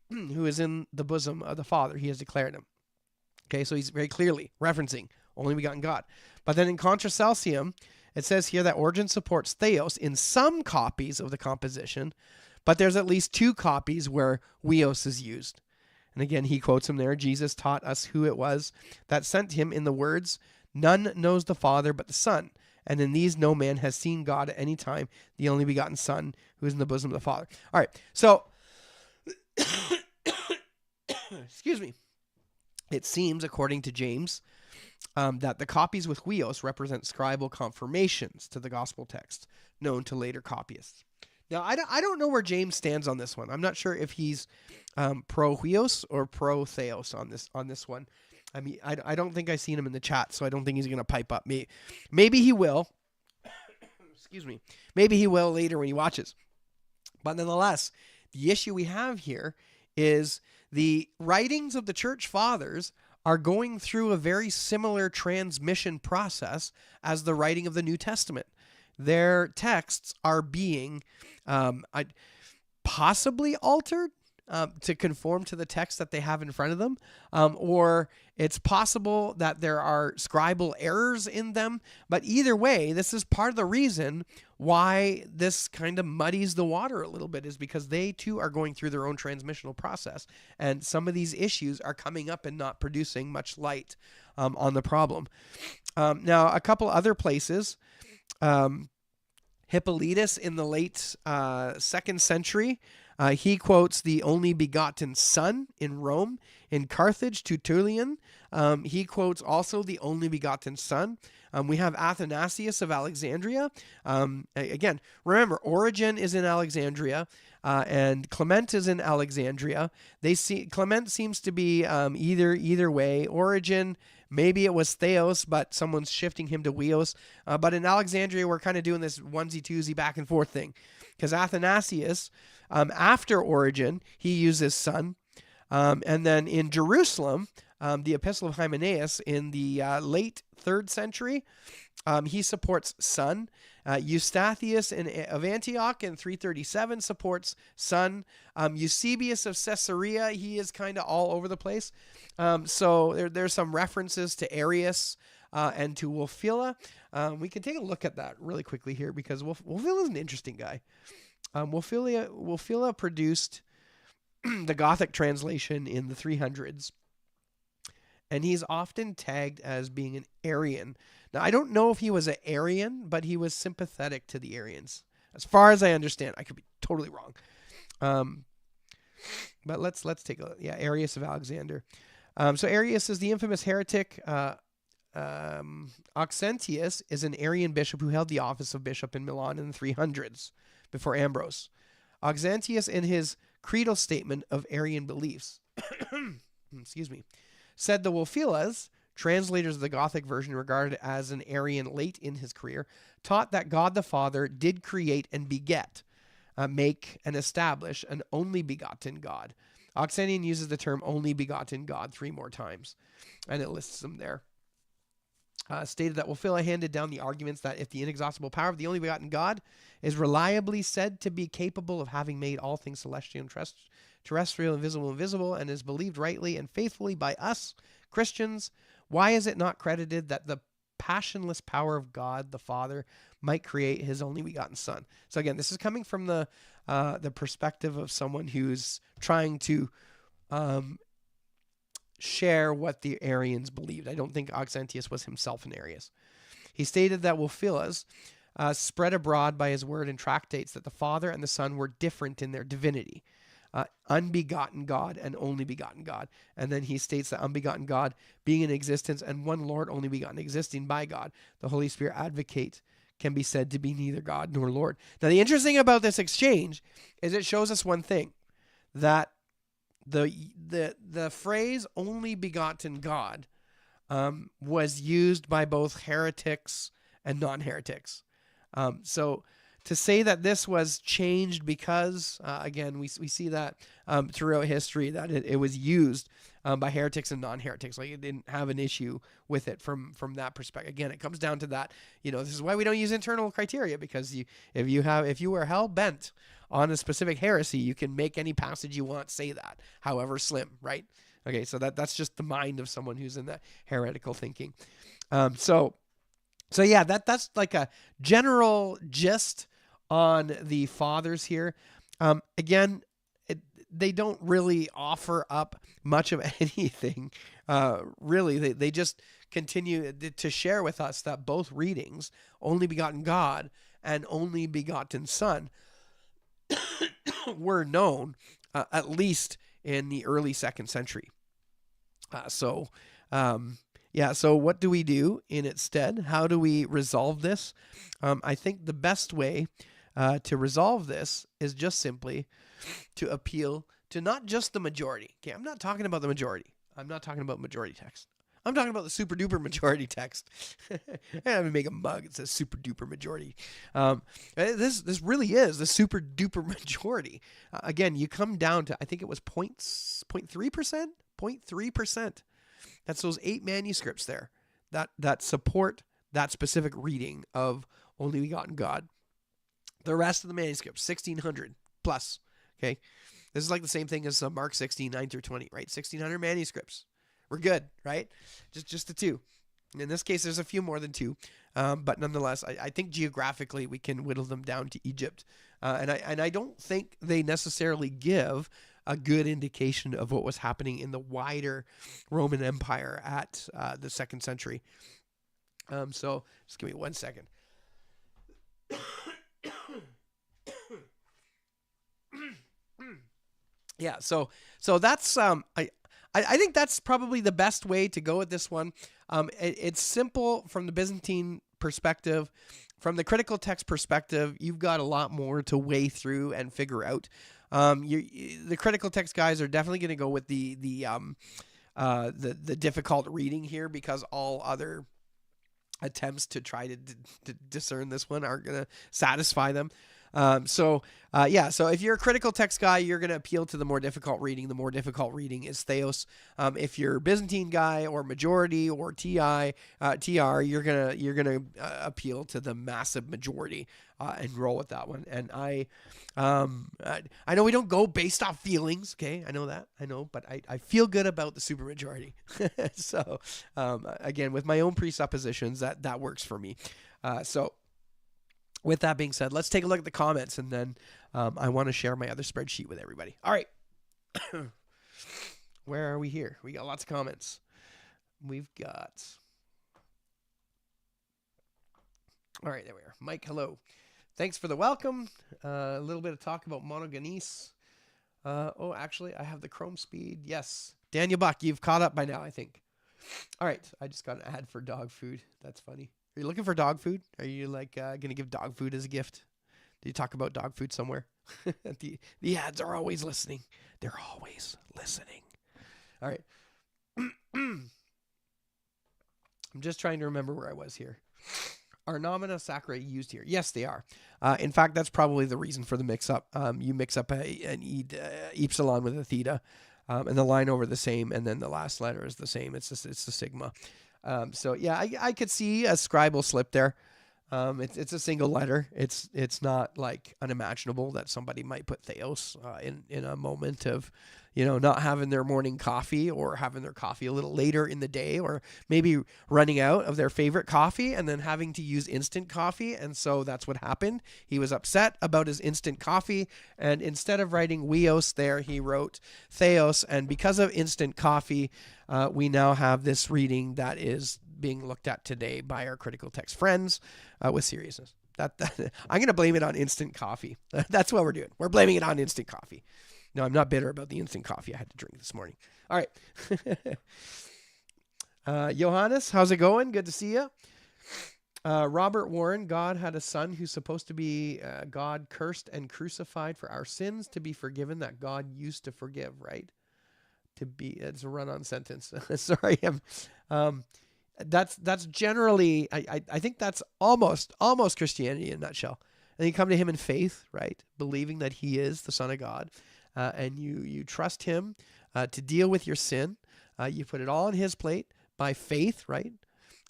[SPEAKER 1] who is in the bosom of the Father. He has declared him. Okay, so he's very clearly referencing only begotten God. But then in Contra Celsium, it says here that Origen supports theos in some copies of the composition, but there's at least 2 copies where huios is used. And again, he quotes him there. Jesus taught us who it was that sent him in the words, none knows the Father but the Son, and in these no man has seen God at any time, the only begotten Son, who is in the bosom of the Father. All right, so, excuse me. It seems, according to James, that the copies with huios represent scribal confirmations to the gospel text, known to later copyists. Now, I don't know where James stands on this one. I'm not sure if he's pro huios or pro theos on this one. I mean, I don't think I've seen him in the chat, so I don't think he's going to pipe up. Maybe he will. Excuse me. Maybe he will later when he watches. But nonetheless, the issue we have here is the writings of the church fathers are going through a very similar transmission process as the writing of the New Testament. Their texts are being possibly altered to conform to the text that they have in front of them, or it's possible that there are scribal errors in them. But either way, this is part of the reason why this kind of muddies the water a little bit, is because they too are going through their own transmissional process, and some of these issues are coming up and not producing much light on the problem. Now, a couple other places. Hippolytus in the late 2nd century, he quotes the only begotten Son in Rome. In Carthage, Tertullian, he quotes also the only begotten Son. We have Athanasius of Alexandria. Again, remember, Origen is in Alexandria, and Clement is in Alexandria. Clement seems to be either way. Origen, maybe it was Theos, but someone's shifting him to Weos. But in Alexandria, we're kind of doing this onesie-twosie back and forth thing. Because Athanasius, after Origen, he uses Son. And then in Jerusalem, the Epistle of Hymenaeus in the late 3rd century, he supports Son. Eustathius of Antioch in 337 supports Son. Eusebius of Caesarea, he is kind of all over the place. So there's some references to Arius and to Wulfila. We can take a look at that really quickly here, because Wulfila is an interesting guy. Wulfila produced the Gothic translation in the 300s, and he's often tagged as being an Arian. Now, I don't know if he was an Arian, but he was sympathetic to the Arians, as far as I understand. I could be totally wrong. But let's take a look. Yeah, Arius of Alexander. So Arius is the infamous heretic. Auxentius is an Arian bishop who held the office of bishop in Milan in the 300s before Ambrose. Auxentius, in his creedal statement of Arian beliefs, excuse me, said the Wulfilas, translators of the Gothic version regarded as an Arian late in his career, taught that God the Father did create and beget, make and establish an only begotten God. Auxentius uses the term only begotten God 3 more times, and it lists them there. Stated that Wulfila handed down the arguments that if the inexhaustible power of the only begotten God is reliably said to be capable of having made all things celestial and terrestrial, invisible, and is believed rightly and faithfully by us, Christians, why is it not credited that the passionless power of God the Father might create his only begotten Son? So again, this is coming from the perspective of someone who's trying to share what the Arians believed. I don't think Auxentius was himself an Arius. He stated that Wulfilas spread abroad by his word in tractates that the Father and the Son were different in their divinity. Unbegotten God and only begotten God. And then he states that unbegotten God being in existence and one Lord only begotten, existing by God. The Holy Spirit advocate can be said to be neither God nor Lord. Now, the interesting about this exchange is it shows us one thing, that the phrase only begotten God was used by both heretics and non-heretics. So to say that this was changed because, again, we see that throughout history that it was used by heretics and non-heretics. Like, it didn't have an issue with it from that perspective. Again, it comes down to that. This is why we don't use internal criteria, because if you are hell bent on a specific heresy, you can make any passage you want say that, however slim, right? Okay, so that's just the mind of someone who's in that heretical thinking. So yeah, that's like a general gist on the fathers here. Again, they don't really offer up much of anything. Really, they just continue to share with us that both readings, only begotten God and only begotten Son, were known at least in the early 2nd century. So what do we do in its stead? How do we resolve this? I think the best way to resolve this is just simply to appeal to not just the majority. Okay, I'm not talking about the majority. I'm not talking about majority text. I'm talking about the super duper majority text. And I make a mug. It says super duper majority. This really is the super duper majority. Again, you come down to, I think it was 0.3%. 0.3%. That's those 8 manuscripts there that support that specific reading of Only Begotten God. The rest of the manuscripts, 1,600 plus. Okay, this is like the same thing as Mark 16, 9 through 20, right? 1,600 manuscripts. We're good, right? Just the 2. In this case, there's a few more than 2, but nonetheless, I think geographically we can whittle them down to Egypt, and I don't think they necessarily give a good indication of what was happening in the wider Roman Empire at the 2nd century. So just give me 1 second. Yeah, so that's I think that's probably the best way to go with this one. It's simple from the Byzantine perspective. From the critical text perspective, you've got a lot more to weigh through and figure out. The critical text guys are definitely going to go with the difficult reading here, because all other attempts to try to discern this one aren't going to satisfy them. So if you're a critical text guy, you're going to appeal to the more difficult reading. The more difficult reading is Theos. If you're a Byzantine guy or majority or TR, you're gonna appeal to the massive majority and roll with that one. And I know we don't go based off feelings. Okay, I know, but I feel good about the supermajority. So again, with my own presuppositions, that works for me. So. With that being said, let's take a look at the comments, and then I want to share my other spreadsheet with everybody. All right. Where are we here? We got lots of comments. We've got... All right, there we are. Mike, hello. Thanks for the welcome. A little bit of talk about monogenes. Actually, I have the Chrome speed. Yes. Daniel Buck, you've caught up by now, I think. All right. I just got an ad for dog food. That's funny. Are you looking for dog food? Are you like going to give dog food as a gift? Did you talk about dog food somewhere? The ads are always listening. They're always listening. All right. I'm just trying to remember where I was here. Are nomina sacra used here? Yes, they are. In fact, that's probably the reason for the mix-up. You mix up an epsilon with a theta, and the line over the same, and then the last letter is the same. It's the sigma. So yeah, I could see a scribal slip there. It's a single letter. It's not like unimaginable that somebody might put Theos in a moment of, not having their morning coffee, or having their coffee a little later in the day, or maybe running out of their favorite coffee and then having to use instant coffee. And so that's what happened. He was upset about his instant coffee, and instead of writing Weos there, he wrote Theos. And because of instant coffee, we now have this reading that is being looked at today by our critical text friends with seriousness. That I'm going to blame it on instant coffee. That's what we're doing. We're blaming it on instant coffee. No, I'm not bitter about the instant coffee I had to drink this morning. All right. Johannes, how's it going? Good to see you. Robert Warren, God had a son who's supposed to be God cursed and crucified for our sins to be forgiven, that God used to forgive, right? It's a run-on sentence. Sorry. That's generally, I think that's almost Christianity in a nutshell. And you come to him in faith, right? Believing that he is the Son of God. And you trust him to deal with your sin. You put it all on his plate by faith, right?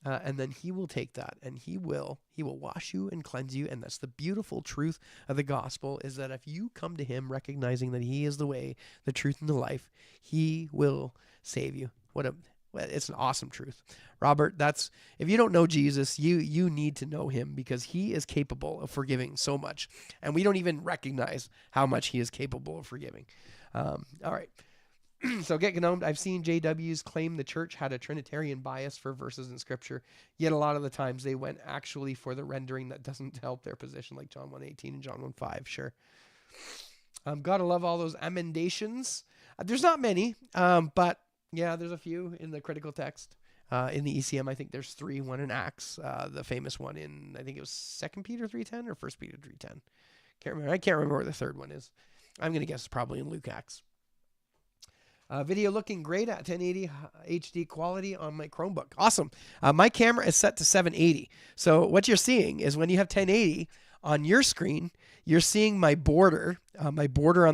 [SPEAKER 1] And then he will take that, and he will wash you and cleanse you. And that's the beautiful truth of the gospel, is that if you come to him recognizing that he is the way, the truth, and the life, he will save you. It's an awesome truth. Robert, if you don't know Jesus, you need to know him, because he is capable of forgiving so much. And we don't even recognize how much he is capable of forgiving. All right. So get gnomed. I've seen JWs claim the church had a Trinitarian bias for verses in Scripture, yet a lot of the times they went actually for the rendering that doesn't help their position, like John 1:18 and John 1:5. Sure. Gotta love all those emendations. There's not many, but yeah, there's a few in the critical text. In the ECM, I think there's 3. One in Acts, the famous one in, I think it was 2 Peter 3:10 or 1 Peter 3:10. Can't remember. I can't remember where the third one is. I'm gonna guess it's probably in Luke Acts. Video looking great at 1080 HD quality on my Chromebook. Awesome. My camera is set to 780. So what you're seeing is when you have 1080 on your screen, you're seeing my border on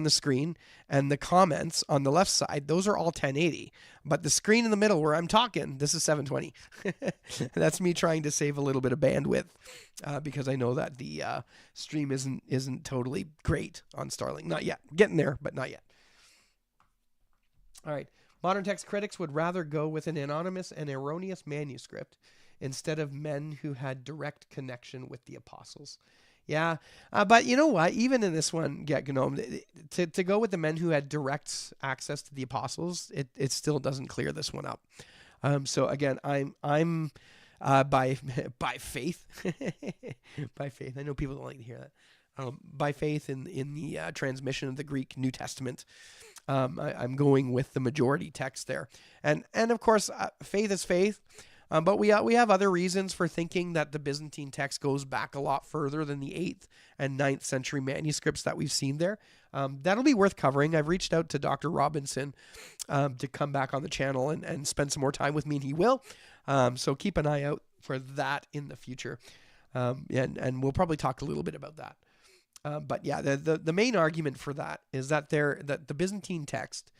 [SPEAKER 1] the screen, and the comments on the left side. Those are all 1080. But the screen in the middle where I'm talking, this is 720. That's me trying to save a little bit of bandwidth because I know that the stream isn't totally great on Starlink. Not yet. Getting there, but not yet. All right. Modern text critics would rather go with an anonymous and erroneous manuscript instead of men who had direct connection with the apostles. Yeah, but you know what? Even in this one, Get Gnome, to go with the men who had direct access to the apostles, it still doesn't clear this one up. So again, I'm by faith, by faith. I know people don't like to hear that. By faith in the transmission of the Greek New Testament. I'm going with the majority text there, and of course, faith is faith, but we have other reasons for thinking that the Byzantine text goes back a lot further than the 8th and 9th century manuscripts that we've seen there. That'll be worth covering. I've reached out to Dr. Robinson to come back on the channel and spend some more time with me, and he will. So keep an eye out for that in the future, and we'll probably talk a little bit about that. But yeah, the main argument for that is that the Byzantine text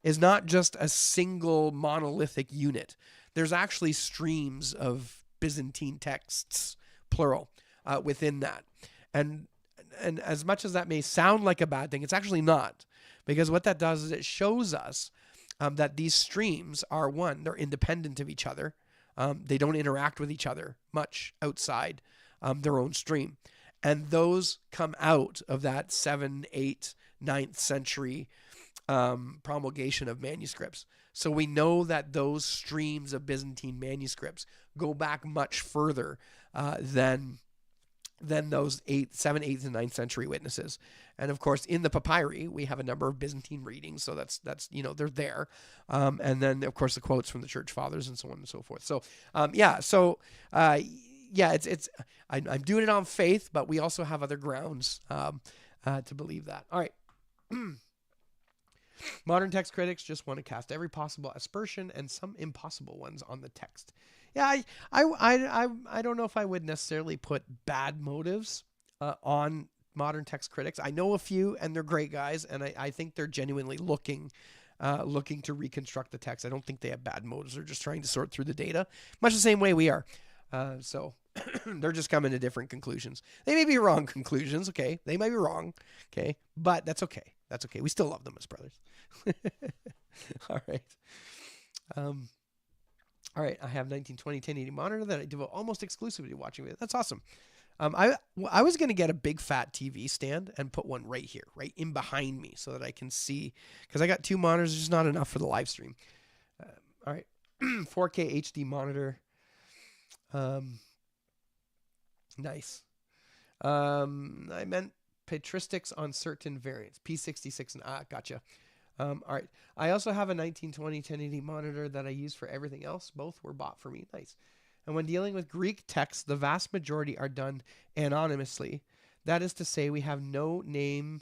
[SPEAKER 1] is not just a single monolithic unit. There's actually streams of Byzantine texts, plural, within that. And as much as that may sound like a bad thing, it's actually not. Because what that does is it shows us that these streams are, one, they're independent of each other. They don't interact with each other much outside their own stream. And those come out of that 7th, 8th, 9th century promulgation of manuscripts. So we know that those streams of Byzantine manuscripts go back much further than those 7th, 8th, and 9th century witnesses. And of course, in the papyri, we have a number of Byzantine readings, so that's they're there. And then of course the quotes from the church fathers and so on and so forth. So it's I'm doing it on faith, but we also have other grounds to believe that. All right. Modern text critics just want to cast every possible aspersion and some impossible ones on the text. Yeah, I don't know if I would necessarily put bad motives on modern text critics. I know a few, and they're great guys, and I think they're genuinely looking to reconstruct the text. I don't think they have bad motives. They're just trying to sort through the data, much the same way we are. So they're just coming to different conclusions. They may be wrong conclusions, okay? They might be wrong, okay? But that's okay. That's okay. We still love them as brothers. All right. All right. I have 1920 1080 monitor that I devote almost exclusively to watching videos. That's awesome. I was going to get a big fat TV stand and put one right here, right in behind me, so that I can see, because I got 2 monitors, just not enough for the live stream. All right. 4K HD monitor. Nice. I meant patristics on certain variants. P66 and gotcha. All right. I also have a 1920 1080 monitor that I use for everything else. Both were bought for me. Nice. And when dealing with Greek texts, the vast majority are done anonymously. That is to say, we have no name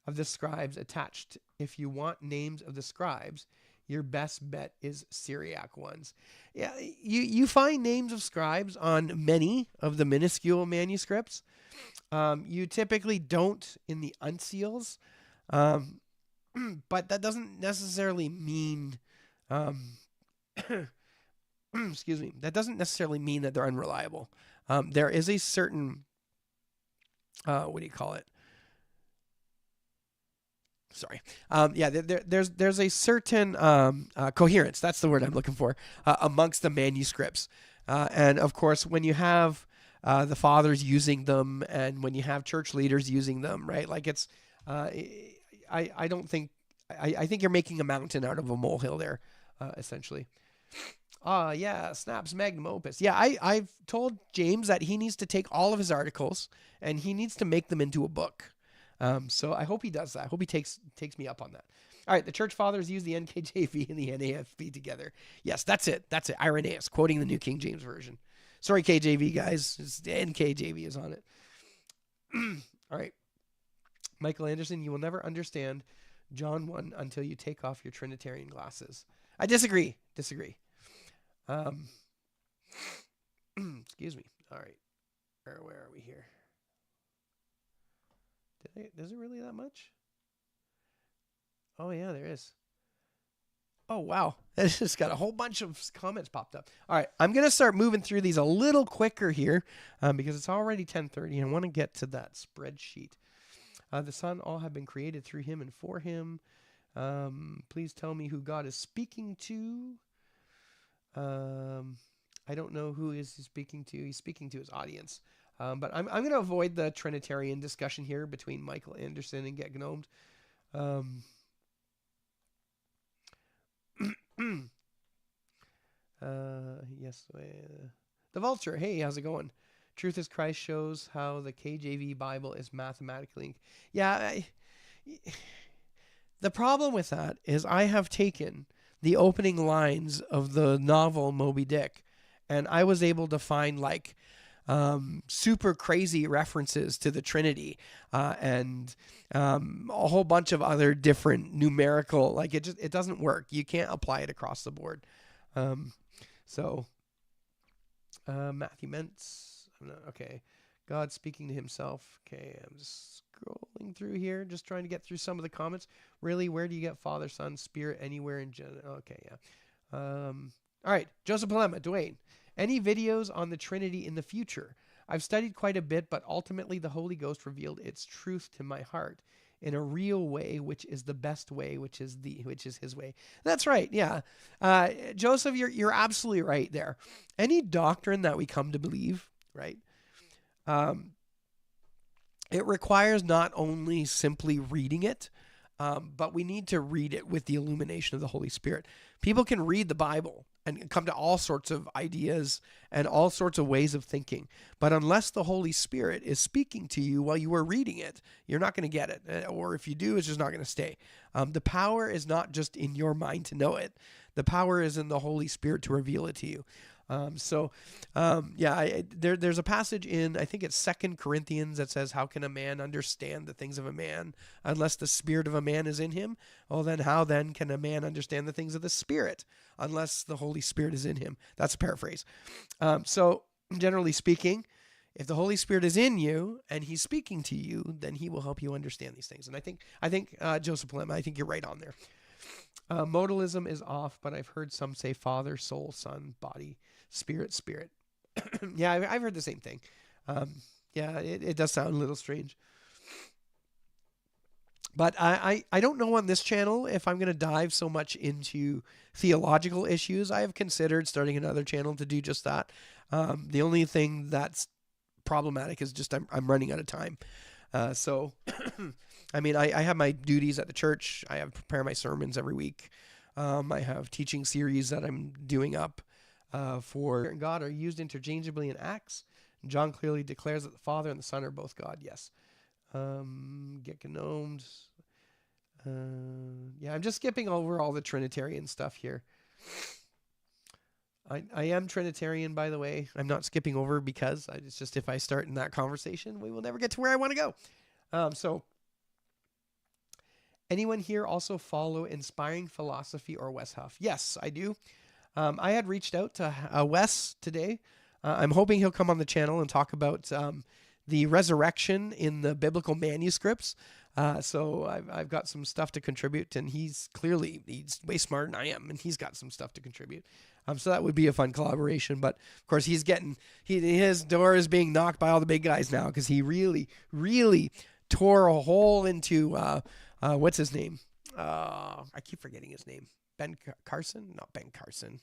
[SPEAKER 1] of the scribes attached. If you want names of the scribes, your best bet is Syriac ones. Yeah, you find names of scribes on many of the minuscule manuscripts. You typically don't in the uncials, but that doesn't necessarily mean, excuse me, that doesn't necessarily mean that they're unreliable. There is a certain, what do you call it? Sorry. There's a certain coherence. That's the word I'm looking for amongst the manuscripts. And of course, when you have the fathers using them, and when you have church leaders using them, right? Like it's, I don't think, I think you're making a mountain out of a molehill there, essentially. Yeah, Snap's magnum opus. Yeah, I've told James that he needs to take all of his articles and he needs to make them into a book. So I hope he does that. I hope he takes me up on that. All right, the church fathers use the NKJV and the NASB together. Yes, that's it. Irenaeus, quoting the New King James Version. Sorry, KJV guys. The NKJV is on it. All right. Michael Anderson, you will never understand John 1 until you take off your Trinitarian glasses. I disagree. Excuse me. All right. Where are we here? Is it really that much? Oh, yeah, there is. Oh, wow. It's just got a whole bunch of comments popped up. All right. I'm going to start moving through these a little quicker here because it's already 10:30 and I want to get to that spreadsheet. The Son, all have been created through him and for him. Please tell me who God is speaking to. I don't know who is he speaking to. He's speaking to his audience. But I'm going to avoid the Trinitarian discussion here between Michael Anderson and Get Gnomed. Yes. The Vulture. Hey, how's it going? Truth is Christ shows how the KJV Bible is mathematically. Yeah. The problem with that is I have taken the opening lines of the novel Moby Dick, and I was able to find like super crazy references to the Trinity and a whole bunch of other different numerical, like it doesn't work. You can't apply it across the board. Matthew Mentz. Okay. God speaking to himself. Okay. I'm just scrolling through here, just trying to get through some of the comments. Really, where do you get Father, Son, Spirit anywhere in general? Okay. Yeah. All right. Joseph Palema, Dwayne. Any videos on the Trinity in the future? I've studied quite a bit, but ultimately the Holy Ghost revealed its truth to my heart in a real way, which is the best way, which is his way. That's right. Yeah. Joseph, you're absolutely right there. Any doctrine that we come to believe, right? It requires not only simply reading it, but we need to read it with the illumination of the Holy Spirit. People can read the Bible and come to all sorts of ideas and all sorts of ways of thinking. But unless the Holy Spirit is speaking to you while you are reading it, you're not going to get it. Or if you do, it's just not going to stay. The power is not just in your mind to know it. The power is in the Holy Spirit to reveal it to you. There's a passage in, I think it's 2 Corinthians that says, how can a man understand the things of a man unless the spirit of a man is in him? Well, then how then can a man understand the things of the Spirit unless the Holy Spirit is in him? That's a paraphrase. So generally speaking, if the Holy Spirit is in you and he's speaking to you, then he will help you understand these things. And I think Joseph Palema, I think you're right on there. Modalism is off, but I've heard some say Father, Soul, Son, Body, Spirit. Yeah, I've heard the same thing. It does sound a little strange. But I don't know on this channel if I'm going to dive so much into theological issues. I have considered starting another channel to do just that. The only thing that's problematic is just I'm running out of time. I mean, I have my duties at the church. I have to prepare my sermons every week. I have teaching series that I'm doing up for and God are used interchangeably in Acts. John clearly declares that the Father and the Son are both God. Yes. Get gnomed. I'm just skipping over all the Trinitarian stuff here. I am Trinitarian, by the way. I'm not skipping over because it's just if I start in that conversation, we will never get to where I want to go. So anyone here also follow Inspiring Philosophy or Wes Huff? Yes, I do. I had reached out to Wes today. I'm hoping he'll come on the channel and talk about the resurrection in the biblical manuscripts. So I've got some stuff to contribute, and he's way smarter than I am, and he's got some stuff to contribute. So that would be a fun collaboration. But of course, his door is being knocked by all the big guys now because he really, really tore a hole into what's his name? I keep forgetting his name. Ben Carson? Not Ben Carson.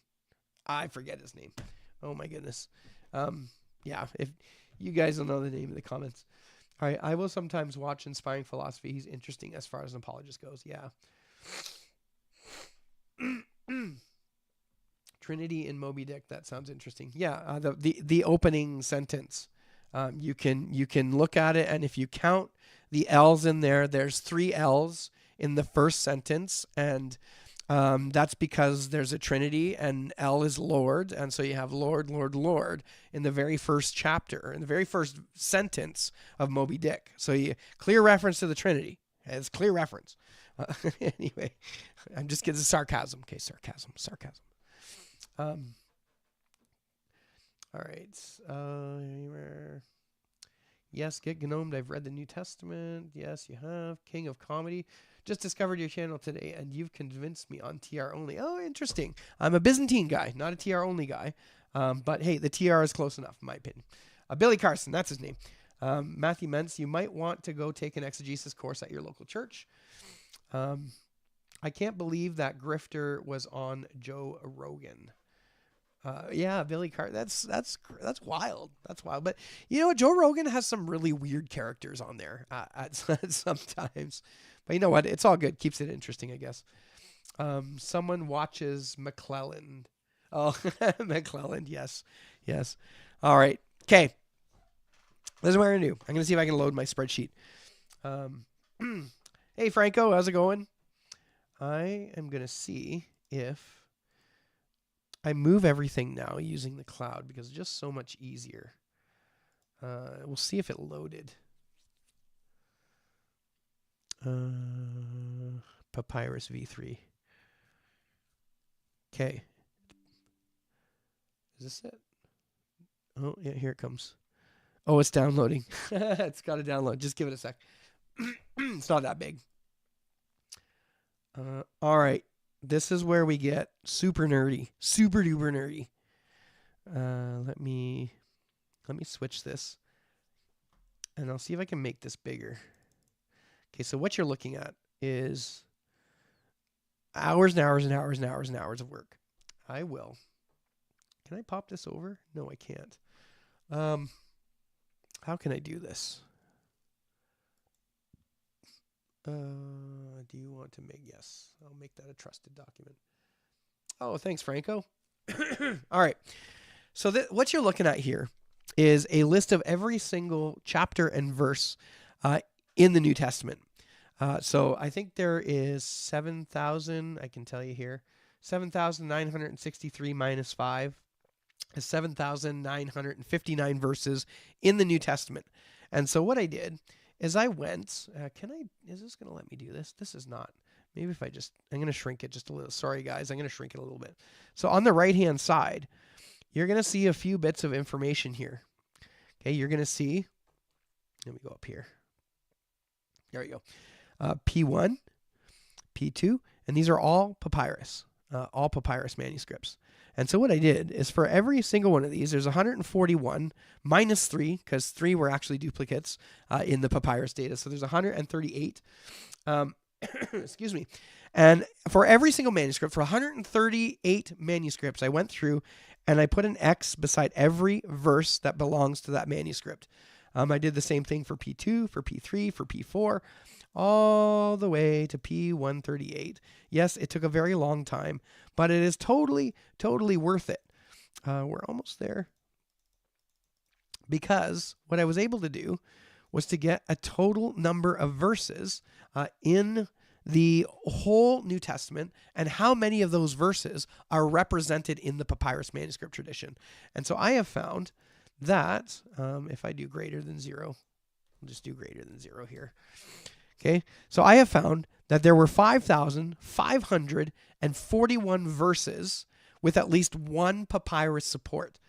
[SPEAKER 1] I forget his name. Oh my goodness. If you guys don't know the name in the comments. All right, I will sometimes watch Inspiring Philosophy. He's interesting as far as an apologist goes. Yeah. Trinity in Moby Dick. That sounds interesting. Yeah, the opening sentence. You can look at it, and if you count the L's in there, there's 3 L's in the first sentence, and that's because there's a Trinity, and L is Lord, and so you have Lord, Lord, Lord in the very first chapter, in the very first sentence of Moby Dick. So clear reference to the Trinity. It's clear reference. Anyway, I'm just kidding. Sarcasm. Okay, sarcasm. Um, all right. Yes, get gnomed. I've read the New Testament. Yes, you have. King of Comedy. Just discovered your channel today, and you've convinced me on TR only. Oh, interesting. I'm a Byzantine guy, not a TR only guy. But hey, the TR is close enough, in my opinion. Billy Carson, that's his name. Matthew Mentz, you might want to go take an exegesis course at your local church. I can't believe that grifter was on Joe Rogan. Yeah, Billy Carter. That's wild. That's wild. But you know what? Joe Rogan has some really weird characters on there at sometimes. But you know what? It's all good. Keeps it interesting, I guess. Someone watches McClellan. Oh, McClellan. Yes. Yes. All right. Okay. This is what I'm going to do. I'm going to see if I can load my spreadsheet. Hey, Franco. How's it going? I am going to see if I move everything now using the cloud because it's just so much easier. We'll see if it loaded. Papyrus v3. Okay. Is this it? Oh, yeah, here it comes. Oh, it's downloading. It's got to download. Just give it a sec. It's not that big. All right. This is where we get super nerdy. Super duper nerdy. Let me switch this. And I'll see if I can make this bigger. Okay, so what you're looking at is hours and hours and hours and hours and hours of work. I will. Can I pop this over? No, I can't. How can I do this? Do you want to make? Yes, I'll make that a trusted document. Oh, thanks, Franco. All right. So what you're looking at here is a list of every single chapter and verse in the New Testament. So I think there is 7,000, I can tell you here, 7,963 minus 5 is 7,959 verses in the New Testament. And so what I did is I went, is this going to let me do this? This is not. Maybe if I'm going to shrink it just a little. Sorry, guys, I'm going to shrink it a little bit. So on the right-hand side, you're going to see a few bits of information here. Okay, you're going to see, let me go up here. There we go. P1, P2, and these are all papyrus manuscripts. And so what I did is for every single one of these, there's 141 minus 3, because 3 were actually duplicates in the papyrus data. So there's 138. Excuse me. And for every single manuscript, for 138 manuscripts, I went through and I put an X beside every verse that belongs to that manuscript. I did the same thing for P2, for P3, for P4, all the way to P138. Yes, it took a very long time, but it is totally, totally worth it. We're almost there. Because what I was able to do was to get a total number of verses in the whole New Testament and how many of those verses are represented in the papyrus manuscript tradition. And so I have found that if I do greater than 0, I'll just do greater than 0 here. Okay, so I have found that there were 5,541 verses with at least one papyrus support.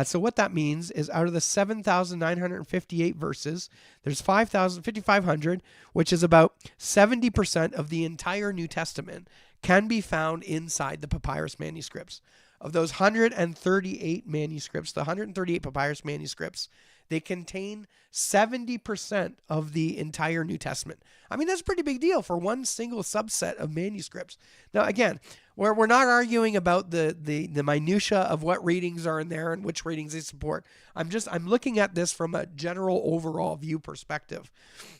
[SPEAKER 1] So what that means is out of the 7,958 verses, there's 5,500, which is about 70% of the entire New Testament, can be found inside the papyrus manuscripts. Of those 138 manuscripts, the 138 papyrus manuscripts, they contain 70% of the entire New Testament. I mean, that's a pretty big deal for one single subset of manuscripts. Now, again, we're not arguing about the minutia of what readings are in there and which readings they support. I'm looking at this from a general overall view perspective.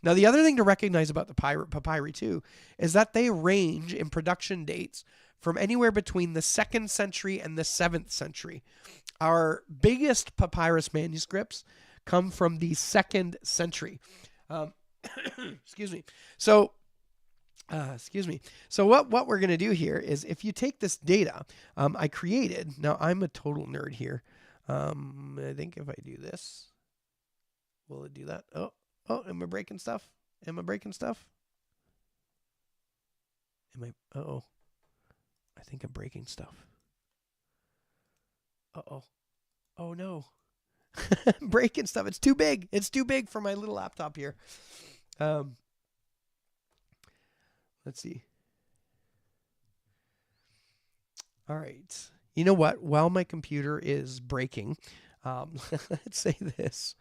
[SPEAKER 1] Now, the other thing to recognize about the papyri too is that they range in production dates from anywhere between the 2nd century and the 7th century. Our biggest papyrus manuscripts come from the 2nd century. Excuse me. So what we're going to do here is if you take this data I created, now I'm a total nerd here. I think if I do this, will it do that? Oh, am I breaking stuff? Uh-oh. I think I'm breaking stuff. Uh-oh. Oh no. I'm breaking stuff. It's too big. It's too big for my little laptop here. Um, let's see. All right. You know what? While my computer is breaking, let's say this.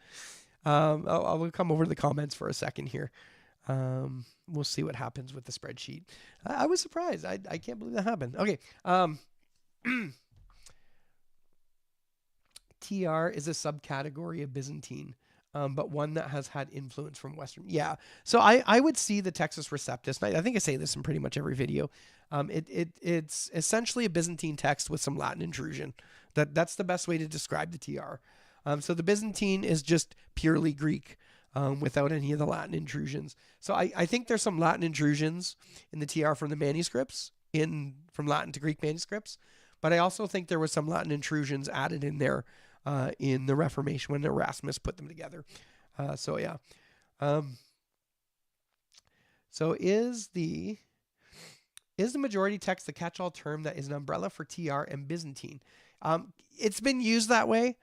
[SPEAKER 1] I'll come over to the comments for a second here. We'll see what happens with the spreadsheet. I was surprised. I can't believe that happened. Okay. TR is a subcategory of Byzantine, but one that has had influence from Western. Yeah. So I would see the Textus Receptus. I think I say this in pretty much every video. It's essentially a Byzantine text with some Latin intrusion. That's the best way to describe the TR. So the Byzantine is just purely Greek without any of the Latin intrusions. So I think there's some Latin intrusions in the TR from the manuscripts, from Latin to Greek manuscripts. But I also think there was some Latin intrusions added in there in the Reformation when Erasmus put them together. So yeah. So is the majority text the catch-all term that is an umbrella for TR and Byzantine? It's been used that way.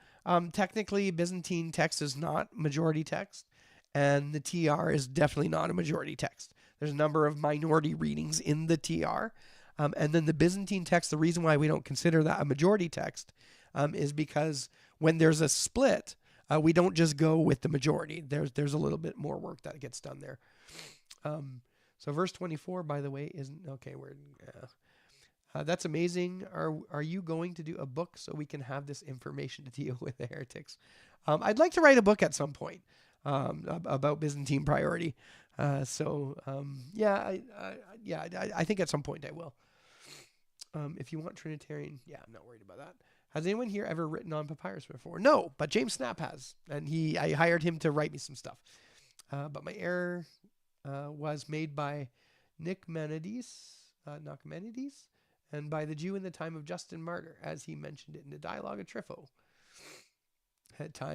[SPEAKER 1] Technically, Byzantine text is not majority text, and the TR is definitely not a majority text. There's a number of minority readings in the TR. And then the Byzantine text, the reason why we don't consider that a majority text is because when there's a split, we don't just go with the majority. There's a little bit more work that gets done there. So verse 24, by the way, isn't okay. That's amazing. Are you going to do a book so we can have this information to deal with the heretics? I'd like to write a book at some point about Byzantine priority. I think at some point I will. If you want Trinitarian, I'm not worried about that. Has anyone here ever written on papyrus before? No, but James Snap has, and I hired him to write me some stuff. But my error was made by Nachmanides, and by the Jew in the time of Justin Martyr, as he mentioned it in the Dialogue of Trypho.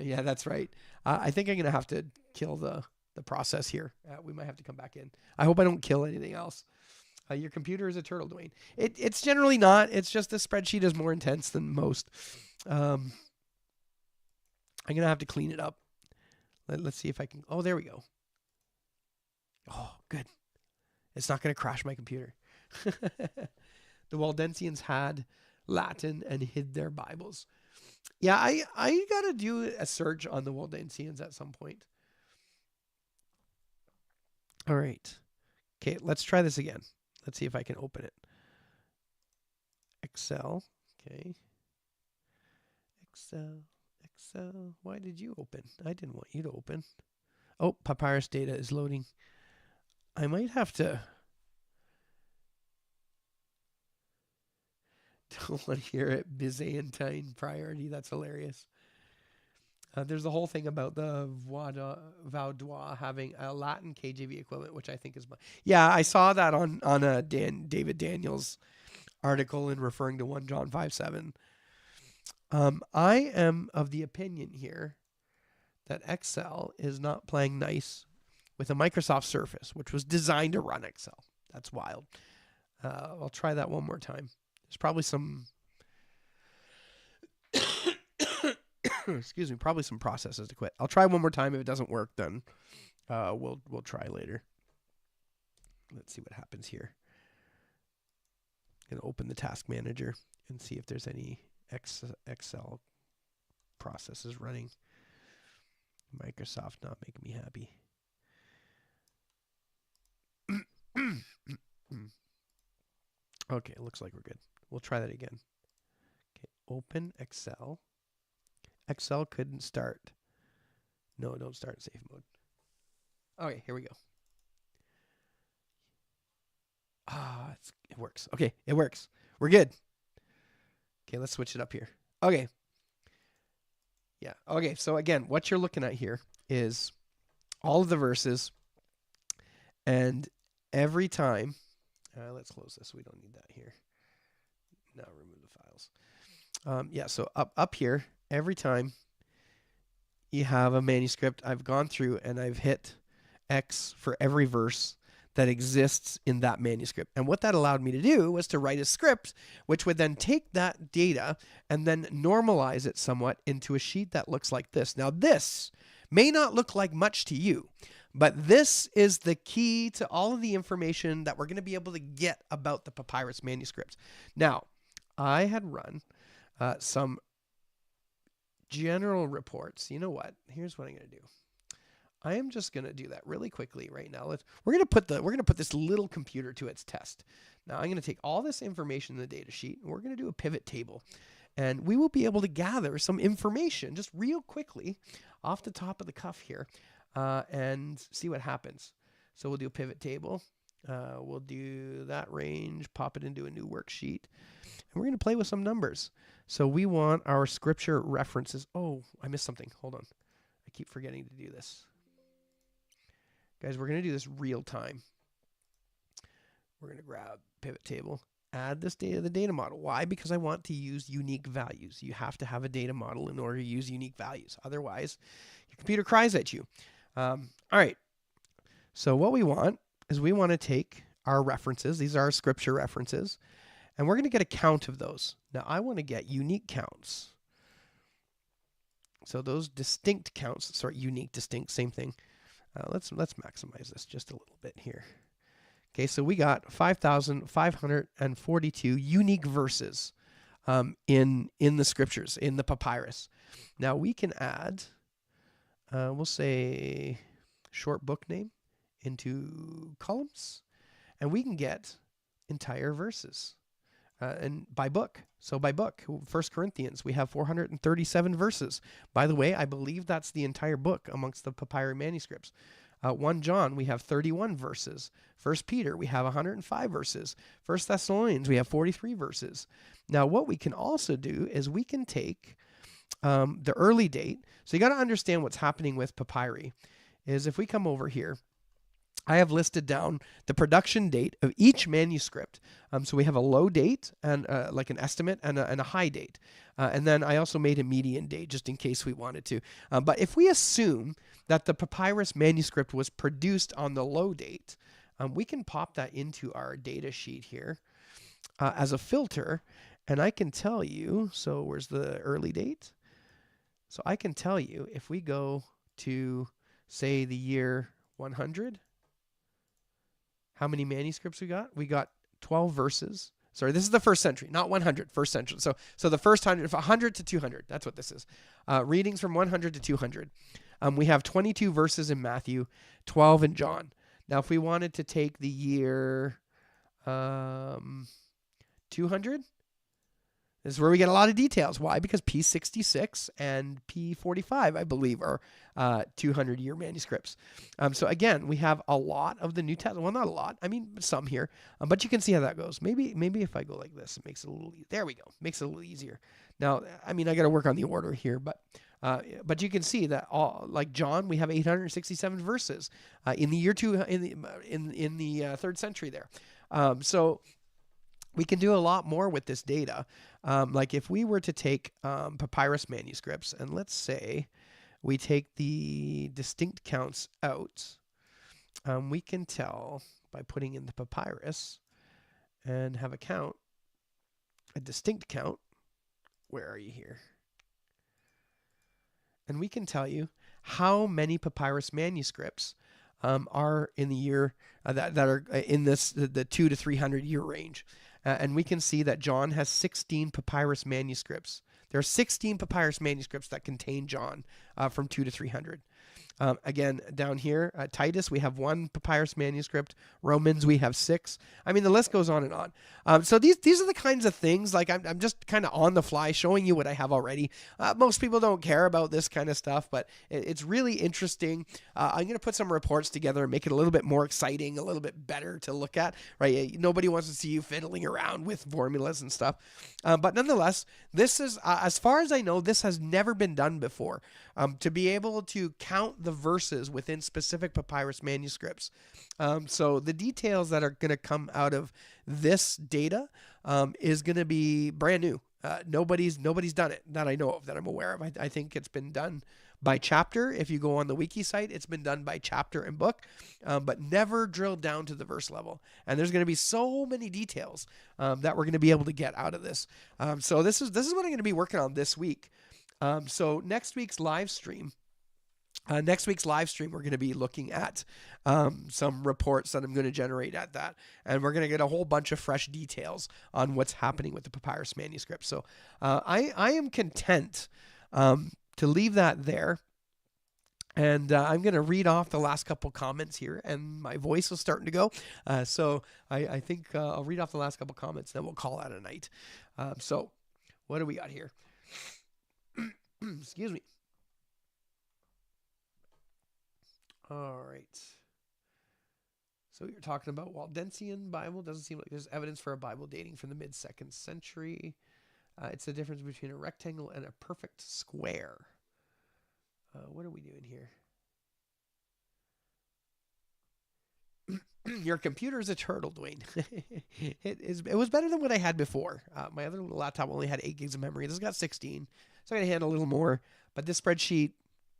[SPEAKER 1] Yeah, that's right. I think I'm gonna have to kill the process here. We might have to come back in. I hope I don't kill anything else. Your computer is a turtle, Dwayne. It's generally not. It's just the spreadsheet is more intense than most. I'm going to have to clean it up. Let's see if I can. Oh, there we go. Oh, good. It's not going to crash my computer. The Waldensians had Latin and hid their Bibles. Yeah, I got to do a search on the Waldensians at some point. All right. Okay, let's try this again. Let's see if I can open it. Excel. Okay. Excel. Why did you open? I didn't want you to open. Oh, papyrus data is loading. I might have to. Don't want to hear it. Byzantine priority. That's hilarious. There's the whole thing about the Vaudois having a Latin KJV equivalent, which I think is... Yeah, I saw that on David Daniels' article in referring to 1 John 5:7. I am of the opinion here that Excel is not playing nice with a Microsoft Surface, which was designed to run Excel. That's wild. I'll try that one more time. There's probably some... excuse me, probably some processes to quit. I'll try one more time. If it doesn't work, then we'll try later. Let's see what happens here. I'm gonna open the task manager and see if there's any Excel processes running. Microsoft not making me happy. Okay, it looks like we're good. We'll try that again. Okay, open Excel. Excel couldn't start. No, don't start in safe mode. Okay, here we go. It works. Okay, it works. We're good. Okay, let's switch it up here. Okay. Yeah, okay, so again, what you're looking at here is all of the verses, and every time, let's close this. We don't need that here. Now remove the files. Yeah, so up here, every time you have a manuscript, I've gone through and I've hit X for every verse that exists in that manuscript. And what that allowed me to do was to write a script, which would then take that data and then normalize it somewhat into a sheet that looks like this. Now, this may not look like much to you, but this is the key to all of the information that we're going to be able to get about the papyrus manuscripts. Now, I had run some general reports. You know what? Here's what I'm going to do. I am just going to do that really quickly right now. We're going to put this little computer to its test. Now I'm going to take all this information in the data sheet and we're going to do a pivot table. And we will be able to gather some information just real quickly off the top of the cuff here and see what happens. So we'll do a pivot table. We'll do that range, pop it into a new worksheet. And we're going to play with some numbers. So we want our scripture references. Oh, I missed something. Hold on. I keep forgetting to do this. Guys, we're going to do this real time. We're going to grab pivot table, add this data to the data model. Why? Because I want to use unique values. You have to have a data model in order to use unique values. Otherwise, your computer cries at you. All right. So what we want is we want to take our references. These are our scripture references. And we're going to get a count of those. Now, I want to get unique counts. So those distinct counts, sorry, unique, distinct, same thing. Let's maximize this just a little bit here. Okay, so we got 5,542 unique verses in the scriptures, in the papyrus. Now we can add, we'll say short book name into columns, and we can get entire verses. And by book. So by book, 1 Corinthians, we have 437 verses. By the way, I believe that's the entire book amongst the papyri manuscripts. 1 John, we have 31 verses. 1 Peter, we have 105 verses. 1 Thessalonians, we have 43 verses. Now, what we can also do is we can take the early date. So you got to understand what's happening with papyri is if we come over here, I have listed down the production date of each manuscript. So we have a low date and like an estimate and a high date. And then I also made a median date just in case we wanted to. But if we assume that the papyrus manuscript was produced on the low date, we can pop that into our data sheet here as a filter. And I can tell you, so where's the early date? So I can tell you if we go to, say, the year 100, how many manuscripts we got? We got 12 verses. Sorry, this is the first century, not 100, first century. So the first 100 to 200, that's what this is. Readings from 100 to 200. We have 22 verses in Matthew, 12 in John. Now, if we wanted to take the year 200, this is where we get a lot of details. Why? Because P66 and P45, I believe, are 200-year manuscripts. So again, we have a lot of the New Testament. Well, not a lot. I mean, some here. But you can see how that goes. Maybe if I go like this, it makes it a little easier. There we go. Makes it a little easier. Now, I mean, I got to work on the order here, but you can see that all, like John, we have 867 verses in the year in the third century there. So we can do a lot more with this data. Like if we were to take papyrus manuscripts, and let's say we take the distinct counts out, we can tell by putting in the papyrus and have a count, a distinct count. Where are you here? And we can tell you how many papyrus manuscripts are in the year that are in this the 200 to 300 year range. And we can see that John has 16 papyrus manuscripts. There are 16 papyrus manuscripts that contain John from 200 to 300. Again, down here, Titus, we have 1 papyrus manuscript. Romans, we have 6. I mean, the list goes on and on. So these are the kinds of things, like I'm just kind of on the fly showing you what I have already. Most people don't care about this kind of stuff, but it's really interesting. I'm going to put some reports together and make it a little bit more exciting, a little bit better to look at, right? Nobody wants to see you fiddling around with formulas and stuff. But nonetheless, this is, as far as I know, this has never been done before. To be able to count the verses within specific papyrus manuscripts. So the details that are going to come out of this data is going to be brand new. Nobody's done it that I know of, that I'm aware of. I think it's been done by chapter. If you go on the wiki site, it's been done by chapter and book, but never drilled down to the verse level. And there's going to be so many details that we're going to be able to get out of this. So this is what I'm going to be working on this week. So next week's live stream, we're going to be looking at some reports that I'm going to generate at that. And we're going to get a whole bunch of fresh details on what's happening with the papyrus manuscript. So I am content to leave that there. And I'm going to read off the last couple comments here, and my voice is starting to go. So I think I'll read off the last couple comments, then we'll call that a night. So what do we got here? Excuse me. All right. So you're talking about Waldensian Bible. Doesn't seem like there's evidence for a Bible dating from the mid-2nd century. It's the difference between a rectangle and a perfect square. What are we doing here? Your computer is a turtle, Dwayne. It was better than what I had before. My other laptop only had 8 gigs of memory. This has got 16, so I'm going to handle a little more. But this spreadsheet,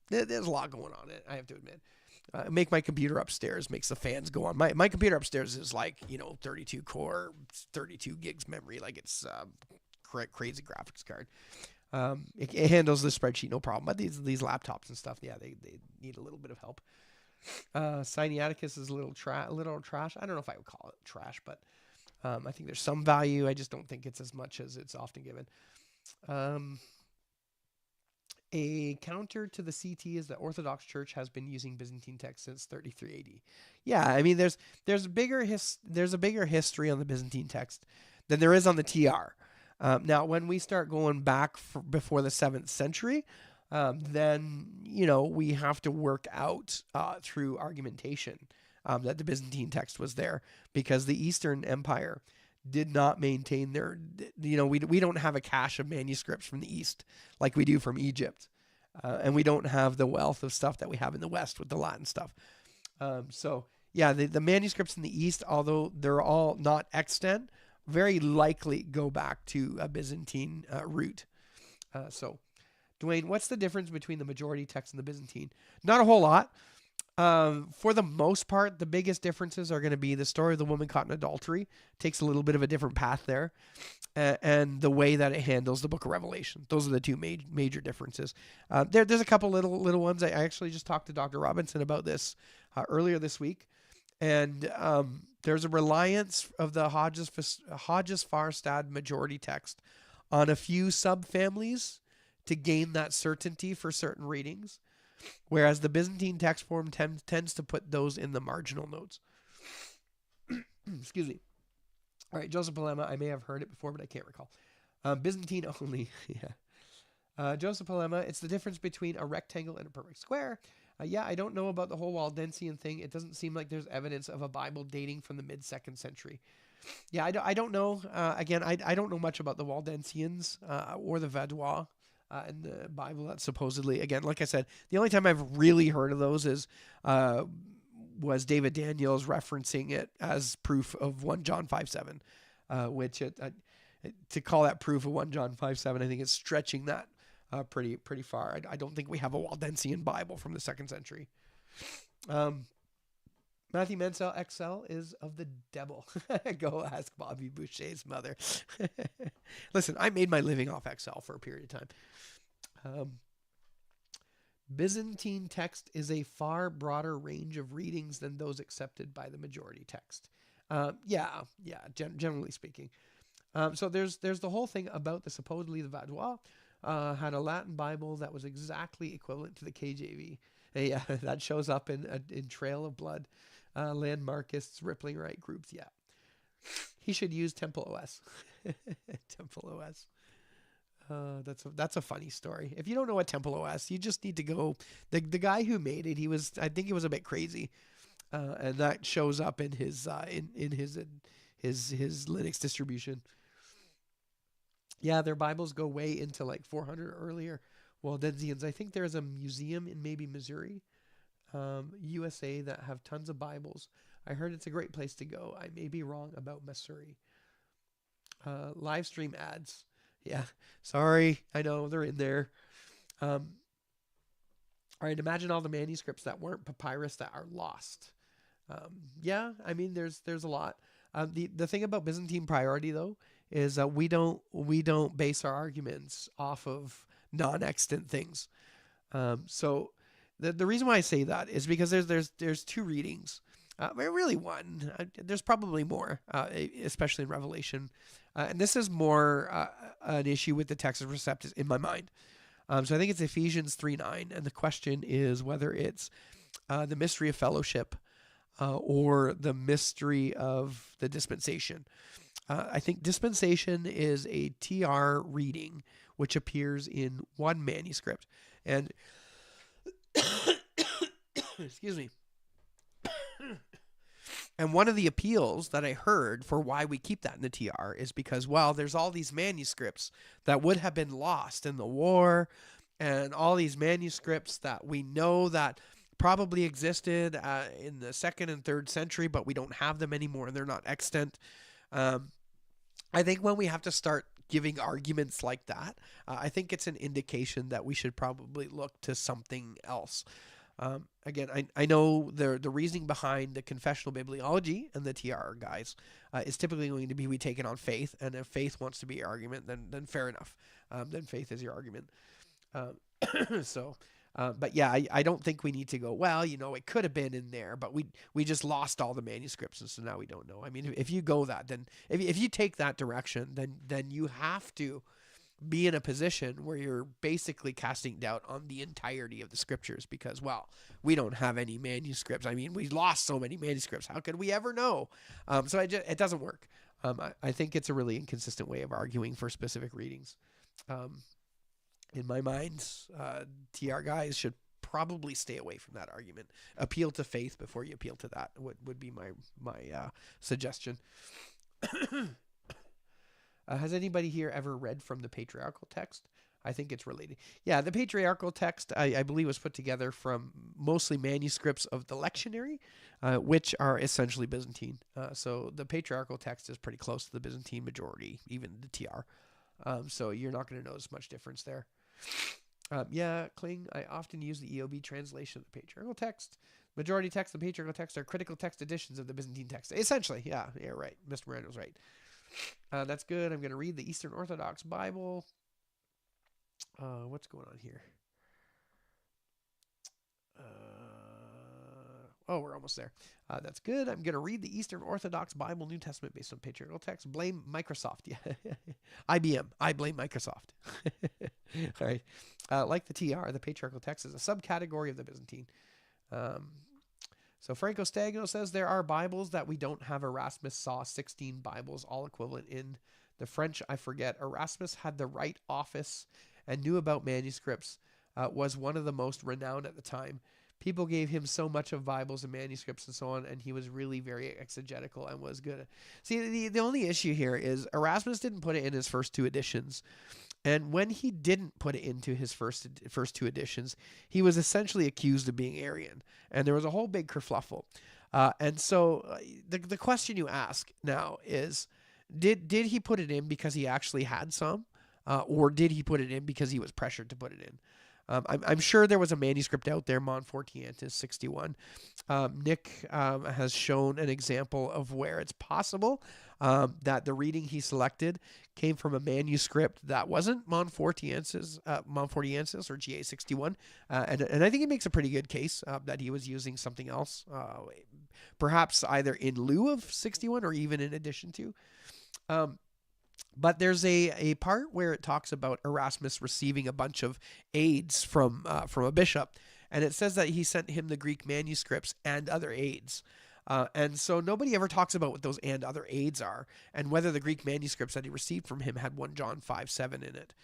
[SPEAKER 1] there's a lot going on it, I have to admit. Make my computer upstairs makes the fans go on. My computer upstairs is like, 32 core, 32 gigs memory. Like it's crazy graphics card. It handles the spreadsheet no problem. But these laptops and stuff, yeah, they need a little bit of help. Sinaiticus is a little trash. I don't know if I would call it trash, but I think there's some value. I just don't think it's as much as it's often given. A counter to the CT is that Orthodox Church has been using Byzantine text since 33 AD. Yeah, I mean there's a bigger history on the Byzantine text than there is on the TR. Now, when we start going back before the 7th century, then we have to work out through argumentation that the Byzantine text was there, because the Eastern Empire did not maintain their, we don't have a cache of manuscripts from the East like we do from Egypt. And we don't have the wealth of stuff that we have in the West with the Latin stuff. So yeah, the manuscripts in the East, although they're all not extant, very likely go back to a Byzantine root. So Dwayne, what's the difference between the majority text and the Byzantine? Not a whole lot. For the most part, the biggest differences are going to be the story of the woman caught in adultery. Takes a little bit of a different path there. And the way that it handles the book of Revelation. Those are the two major differences. There's a couple little ones. I actually just talked to Dr. Robinson about this earlier this week. And there's a reliance of the Hodges-Farstad majority text on a few subfamilies to gain that certainty for certain readings, whereas the Byzantine text form tends to put those in the marginal notes. Excuse me. All right, Joseph Polema, I may have heard it before, but I can't recall. Byzantine only, yeah. Joseph Polema, it's the difference between a rectangle and a perfect square. Yeah, I don't know about the whole Waldensian thing. It doesn't seem like there's evidence of a Bible dating from the mid-2nd century. Yeah, I don't know. Again, I don't know much about the Waldensians or the Vaudois in the Bible. That supposedly, again, like I said, the only time I've really heard of those was David Daniels referencing it as proof of 1 John 5:7, which to call that proof of 1 John 5:7, I think is stretching that pretty far. I don't think we have a Waldensian Bible from the 2nd century. Matthew Mansell, XL is of the devil. Go ask Bobby Boucher's mother. Listen, I made my living off XL for a period of time. Byzantine text is a far broader range of readings than those accepted by the majority text. Generally speaking. So there's the whole thing about the supposedly the Vaudois had a Latin Bible that was exactly equivalent to the KJV. Yeah, that shows up in Trail of Blood, Landmarkists, Rippling Right groups. Yeah, he should use Temple OS. Temple OS. That's a funny story. If you don't know what Temple OS, you just need to go. The guy who made it, I think he was a bit crazy, and that shows up in his his Linux distribution. Yeah, their Bibles go way into like 400 or earlier. Waldensians. I think there's a museum in maybe Missouri, USA, that have tons of Bibles. I heard it's a great place to go. I may be wrong about Missouri. Live stream ads. Yeah. Sorry. I know they're in there. Um, all right. Imagine all the manuscripts that weren't papyrus that are lost. Yeah. I mean, there's a lot. The thing about Byzantine priority though is that we don't base our arguments off of non-extant things. So the reason why I say that is because there's two readings. Really one. There's probably more, especially in Revelation, and this is more an issue with the Textus Receptus in my mind. So I think it's Ephesians 3:9, and the question is whether it's the mystery of fellowship or the mystery of the dispensation. I think dispensation is a TR reading which appears in one manuscript, and excuse me. And one of the appeals that I heard for why we keep that in the TR is because, well, there's all these manuscripts that would have been lost in the war, and all these manuscripts that we know that probably existed in the second and third century, but we don't have them anymore, and they're not extant. Um, I think when we have to start giving arguments like that, I think it's an indication that we should probably look to something else. Again, I know the reasoning behind the confessional bibliology and the TR guys is typically going to be we take it on faith, and if faith wants to be your argument, then fair enough. Then faith is your argument. Um, so, but yeah, I don't think we need to go. Well, it could have been in there, but we just lost all the manuscripts, and so now we don't know. I mean, if you go that, then if you take that direction, then you have to be in a position where you're basically casting doubt on the entirety of the scriptures because, well, we don't have any manuscripts. I mean, we lost so many manuscripts. How could we ever know? So it doesn't work. I think it's a really inconsistent way of arguing for specific readings. Um, in my mind, TR guys should probably stay away from that argument. Appeal to faith before you appeal to that would be my suggestion. Has anybody here ever read from the patriarchal text? I think it's related. Yeah, the patriarchal text, I believe, was put together from mostly manuscripts of the lectionary, which are essentially Byzantine. So the patriarchal text is pretty close to the Byzantine majority, even the TR. So you're not going to notice much difference there. Yeah, Kling, I often use the EOB translation of the patriarchal text. Majority text and patriarchal text are critical text editions of the Byzantine text. Essentially, yeah, right. Mr. Miranda's right. That's good. I'm going to read the Eastern Orthodox Bible. What's going on here? We're almost there. That's good. I'm going to read the Eastern Orthodox Bible New Testament based on patriarchal text. Blame Microsoft. Yeah. IBM. I blame Microsoft. All right. Like the TR, the patriarchal text is a subcategory of the Byzantine. So Franco Stagno says there are Bibles that we don't have. Erasmus saw 16 Bibles, all equivalent in the French. I forget. Erasmus had the right office and knew about manuscripts, was one of the most renowned at the time. People gave him so much of Bibles and manuscripts and so on, and he was really very exegetical and was good. See, the only issue here is Erasmus didn't put it in his first two editions. And when he didn't put it into his first two editions, he was essentially accused of being Arian, and there was a whole big kerfluffle. And so the question you ask now is, did he put it in because he actually had some, or did he put it in because he was pressured to put it in? I'm sure there was a manuscript out there, Montfortianus 61. Nick has shown an example of where it's possible that the reading he selected came from a manuscript that wasn't Montfortianus or GA 61. And I think it makes a pretty good case that he was using something else, perhaps either in lieu of 61 or even in addition to. But there's a part where it talks about Erasmus receiving a bunch of aids from a bishop, and it says that he sent him the Greek manuscripts and other aids. And so nobody ever talks about what those and other aids are, and whether the Greek manuscripts that he received from him had 1 John 5:7 in it.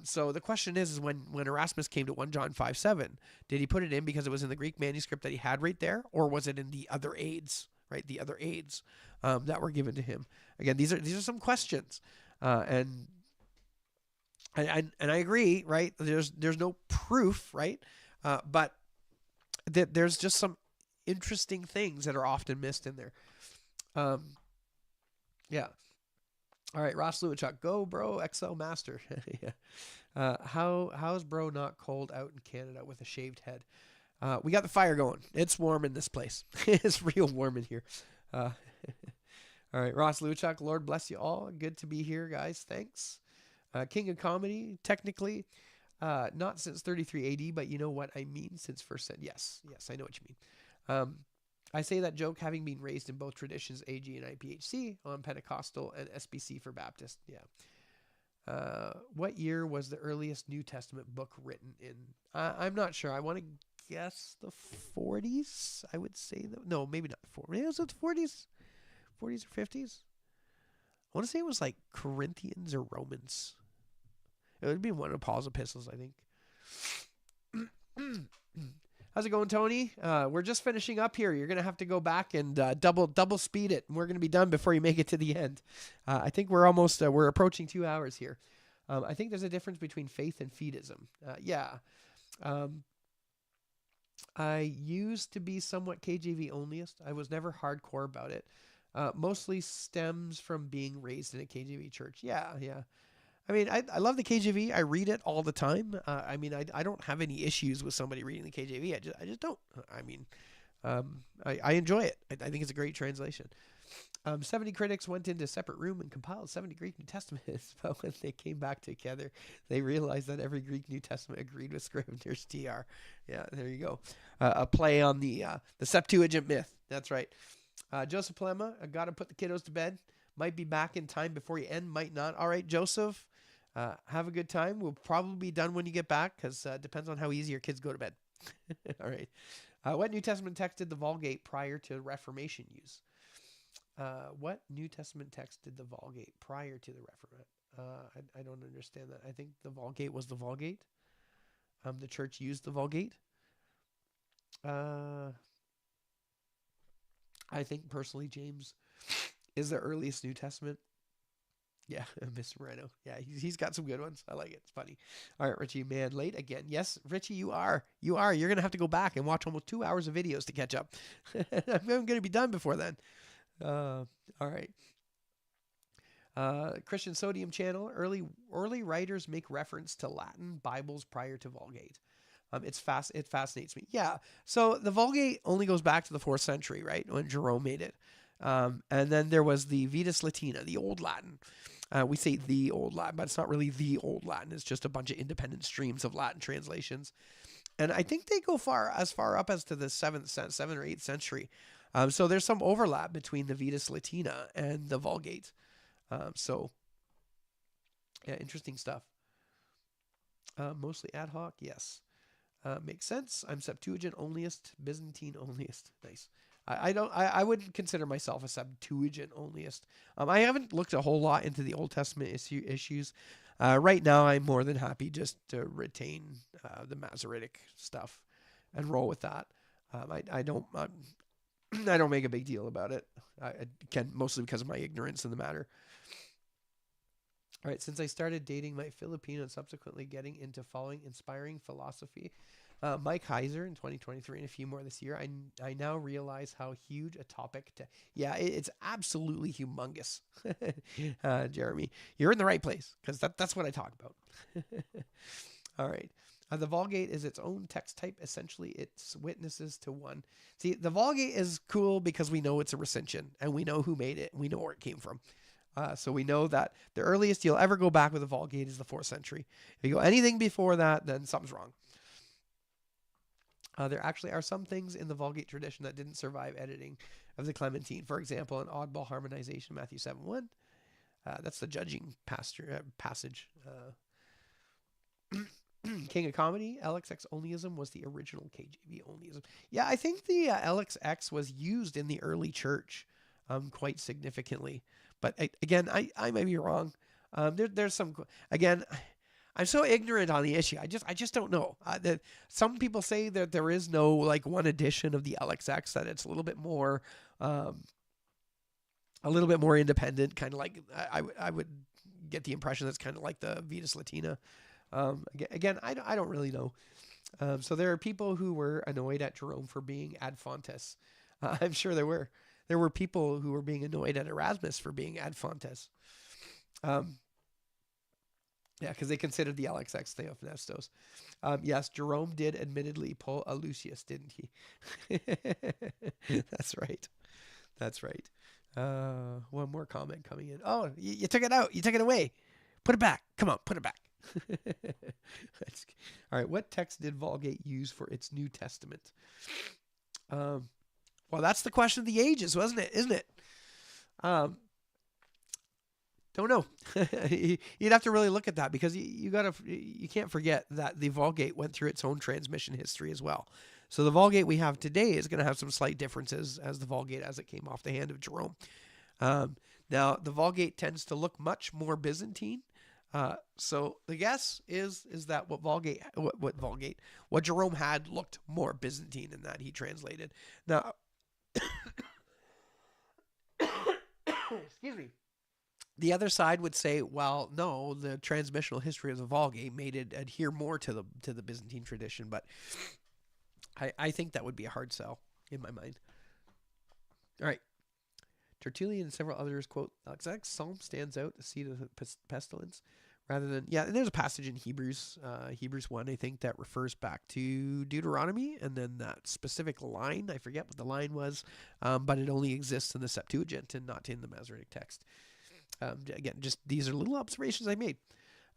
[SPEAKER 1] So the question is when Erasmus came to 1 John 5:7, did he put it in because it was in the Greek manuscript that he had right there, or was it in the other aids, right? The other aids that were given to him. Again, these are some questions, and I agree, right? There's no proof, right? But there's just some interesting things that are often missed in there. Yeah. All right, Ross Lewichuk, go bro, XL Master. Yeah. How's bro not cold out in Canada with a shaved head? We got the fire going. It's warm in this place. It's real warm in here. Uh, all right, Ross Lewichuk, Lord bless you all. Good to be here, guys. Thanks. King of Comedy, technically, not since 33 AD, but you know what I mean since first said. Yes, I know what you mean. Um, I say that joke having been raised in both traditions, AG and IPHC, on Pentecostal and SBC for Baptist. Yeah. What year was the earliest New Testament book written in? I'm not sure. I want to guess the 40s. I would say no, maybe not the 40s. Was it the 40s? 40s or 50s? I want to say it was like Corinthians or Romans. It would be one of Paul's epistles, I think. How's it going, Tony? We're just finishing up here. You're gonna have to go back and double speed it, and we're gonna be done before you make it to the end. I think we're almost we're approaching 2 hours here. I think there's a difference between faith and feedism. Yeah. I used to be somewhat KJV onlyist. I was never hardcore about it. Mostly stems from being raised in a KJV church. Yeah. I mean, I love the KJV. I read it all the time. I mean, I don't have any issues with somebody reading the KJV. I just don't. I mean, I enjoy it. I think it's a great translation. 70 critics went into a separate room and compiled 70 Greek New Testaments, but when they came back together, they realized that every Greek New Testament agreed with Scrivener's TR. Yeah, there you go. A play on the Septuagint myth. That's right. Joseph Palema, I got to put the kiddos to bed. Might be back in time before you end, might not. All right, Joseph, have a good time. We'll probably be done when you get back because it depends on how easy your kids go to bed. All right. What New Testament text did the Vulgate prior to Reformation use? What New Testament text did the Vulgate prior to the Reformation? I don't understand that. I think the Vulgate was the Vulgate. The church used the Vulgate. I think personally, James is the earliest New Testament. Yeah, Mr. Moreno. Yeah, he's got some good ones. I like it. It's funny. All right, Richie, man, late again. Yes, Richie, you are. You're going to have to go back and watch almost 2 hours of videos to catch up. I'm going to be done before then. All right. Christian Sodium Channel. Early writers make reference to Latin Bibles prior to Vulgate. It fascinates me. Yeah. So the Vulgate only goes back to the 4th century, right? When Jerome made it. And then there was the Vetus Latina, the Old Latin. We say the Old Latin, but it's not really the Old Latin. It's just a bunch of independent streams of Latin translations. And I think they go far up as to the 7th or 8th century. So there's some overlap between the Vetus Latina and the Vulgate. So, yeah, interesting stuff. Mostly ad hoc, yes. Makes sense. I'm Septuagint onlyist, Byzantine onlyist. Nice. I wouldn't consider myself a Septuagint onlyist. I haven't looked a whole lot into the Old Testament issues. Right now, I'm more than happy just to retain the Masoretic stuff and roll with that. I don't make a big deal about it. Again, mostly because of my ignorance in the matter. All right, since I started dating my Filipino and subsequently getting into following inspiring philosophy, Mike Heiser in 2023 and a few more this year, I now realize how huge a topic it's absolutely humongous. Jeremy, you're in the right place because that's what I talk about. All right. The Vulgate is its own text type. Essentially, it's witnesses to one. See, the Vulgate is cool because we know it's a recension and we know who made it and we know where it came from. So we know that the earliest you'll ever go back with the Vulgate is the 4th century. If you go anything before that, then something's wrong. There actually are some things in the Vulgate tradition that didn't survive editing of the Clementine. For example, an oddball harmonization, Matthew 7:1. That's the judging passage. King of Comedy, LXX onlyism was the original KJV onlyism. Yeah, I think the LXX was used in the early church quite significantly. But again, I may be wrong. There's some, again, I'm so ignorant on the issue. I just don't know. Some people say that there is no like one edition of the LXX, that it's a little bit more independent, kind of like I would get the impression that's kind of like the Vetus Latina. Again, I don't really know. So there are people who were annoyed at Jerome for being ad fontes. I'm sure there were people who were being annoyed at Erasmus for being ad fontes. Um, yeah, because they considered the LXX Theopneustos. Yes, Jerome did admittedly pull a Lucius, didn't he? That's right. That's right. One more comment coming in. Oh, you took it out. You took it away. Put it back. Come on, put it back. All right. What text did Vulgate use for its New Testament? Um, well, that's the question of the ages, wasn't it? Isn't it? Um, don't know. You'd have to really look at that because you can't forget that the Vulgate went through its own transmission history as well. So the Vulgate we have today is going to have some slight differences as the Vulgate as it came off the hand of Jerome. Now the Vulgate tends to look much more Byzantine. So the guess is that what Jerome had looked more Byzantine in that he translated. Now, excuse me. The other side would say, well, no, the transmissional history of the Vulgate made it adhere more to the Byzantine tradition, but I think that would be a hard sell in my mind. All right. Tertullian and several others quote, exact psalm stands out, the seed of the pestilence, rather than, and there's a passage in Hebrews 1, I think, that refers back to Deuteronomy, and then that specific line, I forget what the line was, but it only exists in the Septuagint and not in the Masoretic text. Again, just these are little observations I made.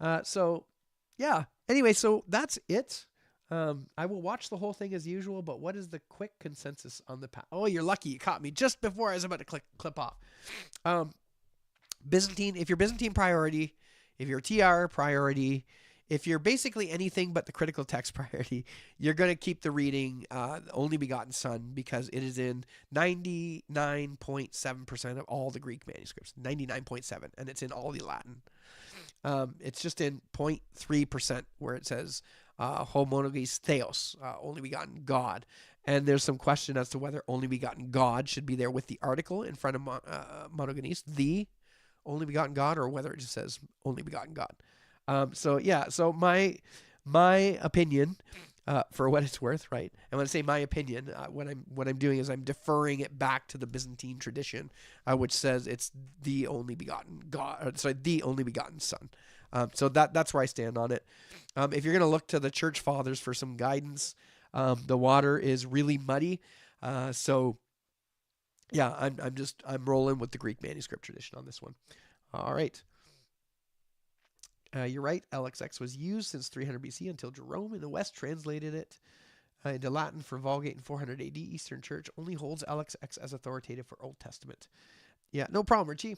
[SPEAKER 1] Anyway, so that's it. I will watch the whole thing as usual, but what is the quick consensus on the path? Oh, you're lucky. You caught me just before I was about to clip off. Byzantine, if you're Byzantine priority, if you're TR priority, if you're basically anything but the critical text priority, you're going to keep the reading Only Begotten Son because it is in 99.7% of all the Greek manuscripts. 99.7%, and it's in all the Latin. It's just in 0.3% where it says homologous theos, only begotten God. And there's some question as to whether only begotten God should be there with the article in front of monogenes, the only begotten God, or whether it just says only begotten God. So my opinion, for what it's worth, right? And when I say my opinion, what I'm doing is I'm deferring it back to the Byzantine tradition, which says it's the only begotten God, the only begotten Son. So that's where I stand on it. If you're going to look to the church fathers for some guidance, the water is really muddy. I'm rolling with the Greek manuscript tradition on this one. All right. You're right. LXX was used since 300 BC until Jerome in the West translated it into Latin for Vulgate in 400 AD. Eastern Church only holds LXX as authoritative for Old Testament. Yeah, no problem, Richie.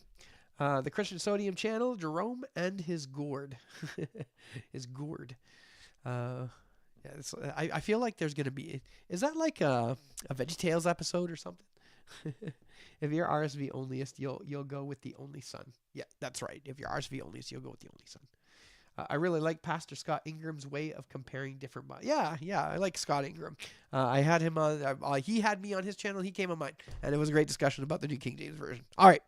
[SPEAKER 1] The Christian Sodium channel, Jerome and his gourd. His gourd. I feel like there's going to be... Is that like a VeggieTales episode or something? If you're RSV onlyist, you'll go with the only son. Yeah, that's right. If you're RSV onlyist, you'll go with the only son. I really like Pastor Scott Ingram's way of comparing different... Yeah, I like Scott Ingram. I had him on... he had me on his channel. He came on mine. And it was a great discussion about the New King James Version. All right.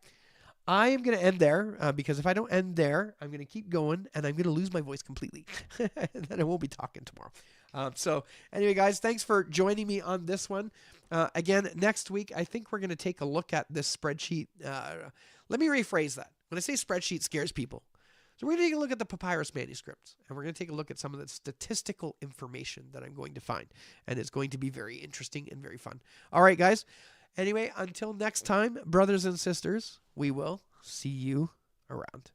[SPEAKER 1] I am going to end there because if I don't end there, I'm going to keep going and I'm going to lose my voice completely. And then I won't be talking tomorrow. So anyway, guys, thanks for joining me on this one. Again, next week, I think we're going to take a look at this spreadsheet. Let me rephrase that. When I say spreadsheet scares people. So we're going to take a look at the papyrus manuscripts, and we're going to take a look at some of the statistical information that I'm going to find. And it's going to be very interesting and very fun. All right, guys. Anyway, until next time, brothers and sisters, we will see you around.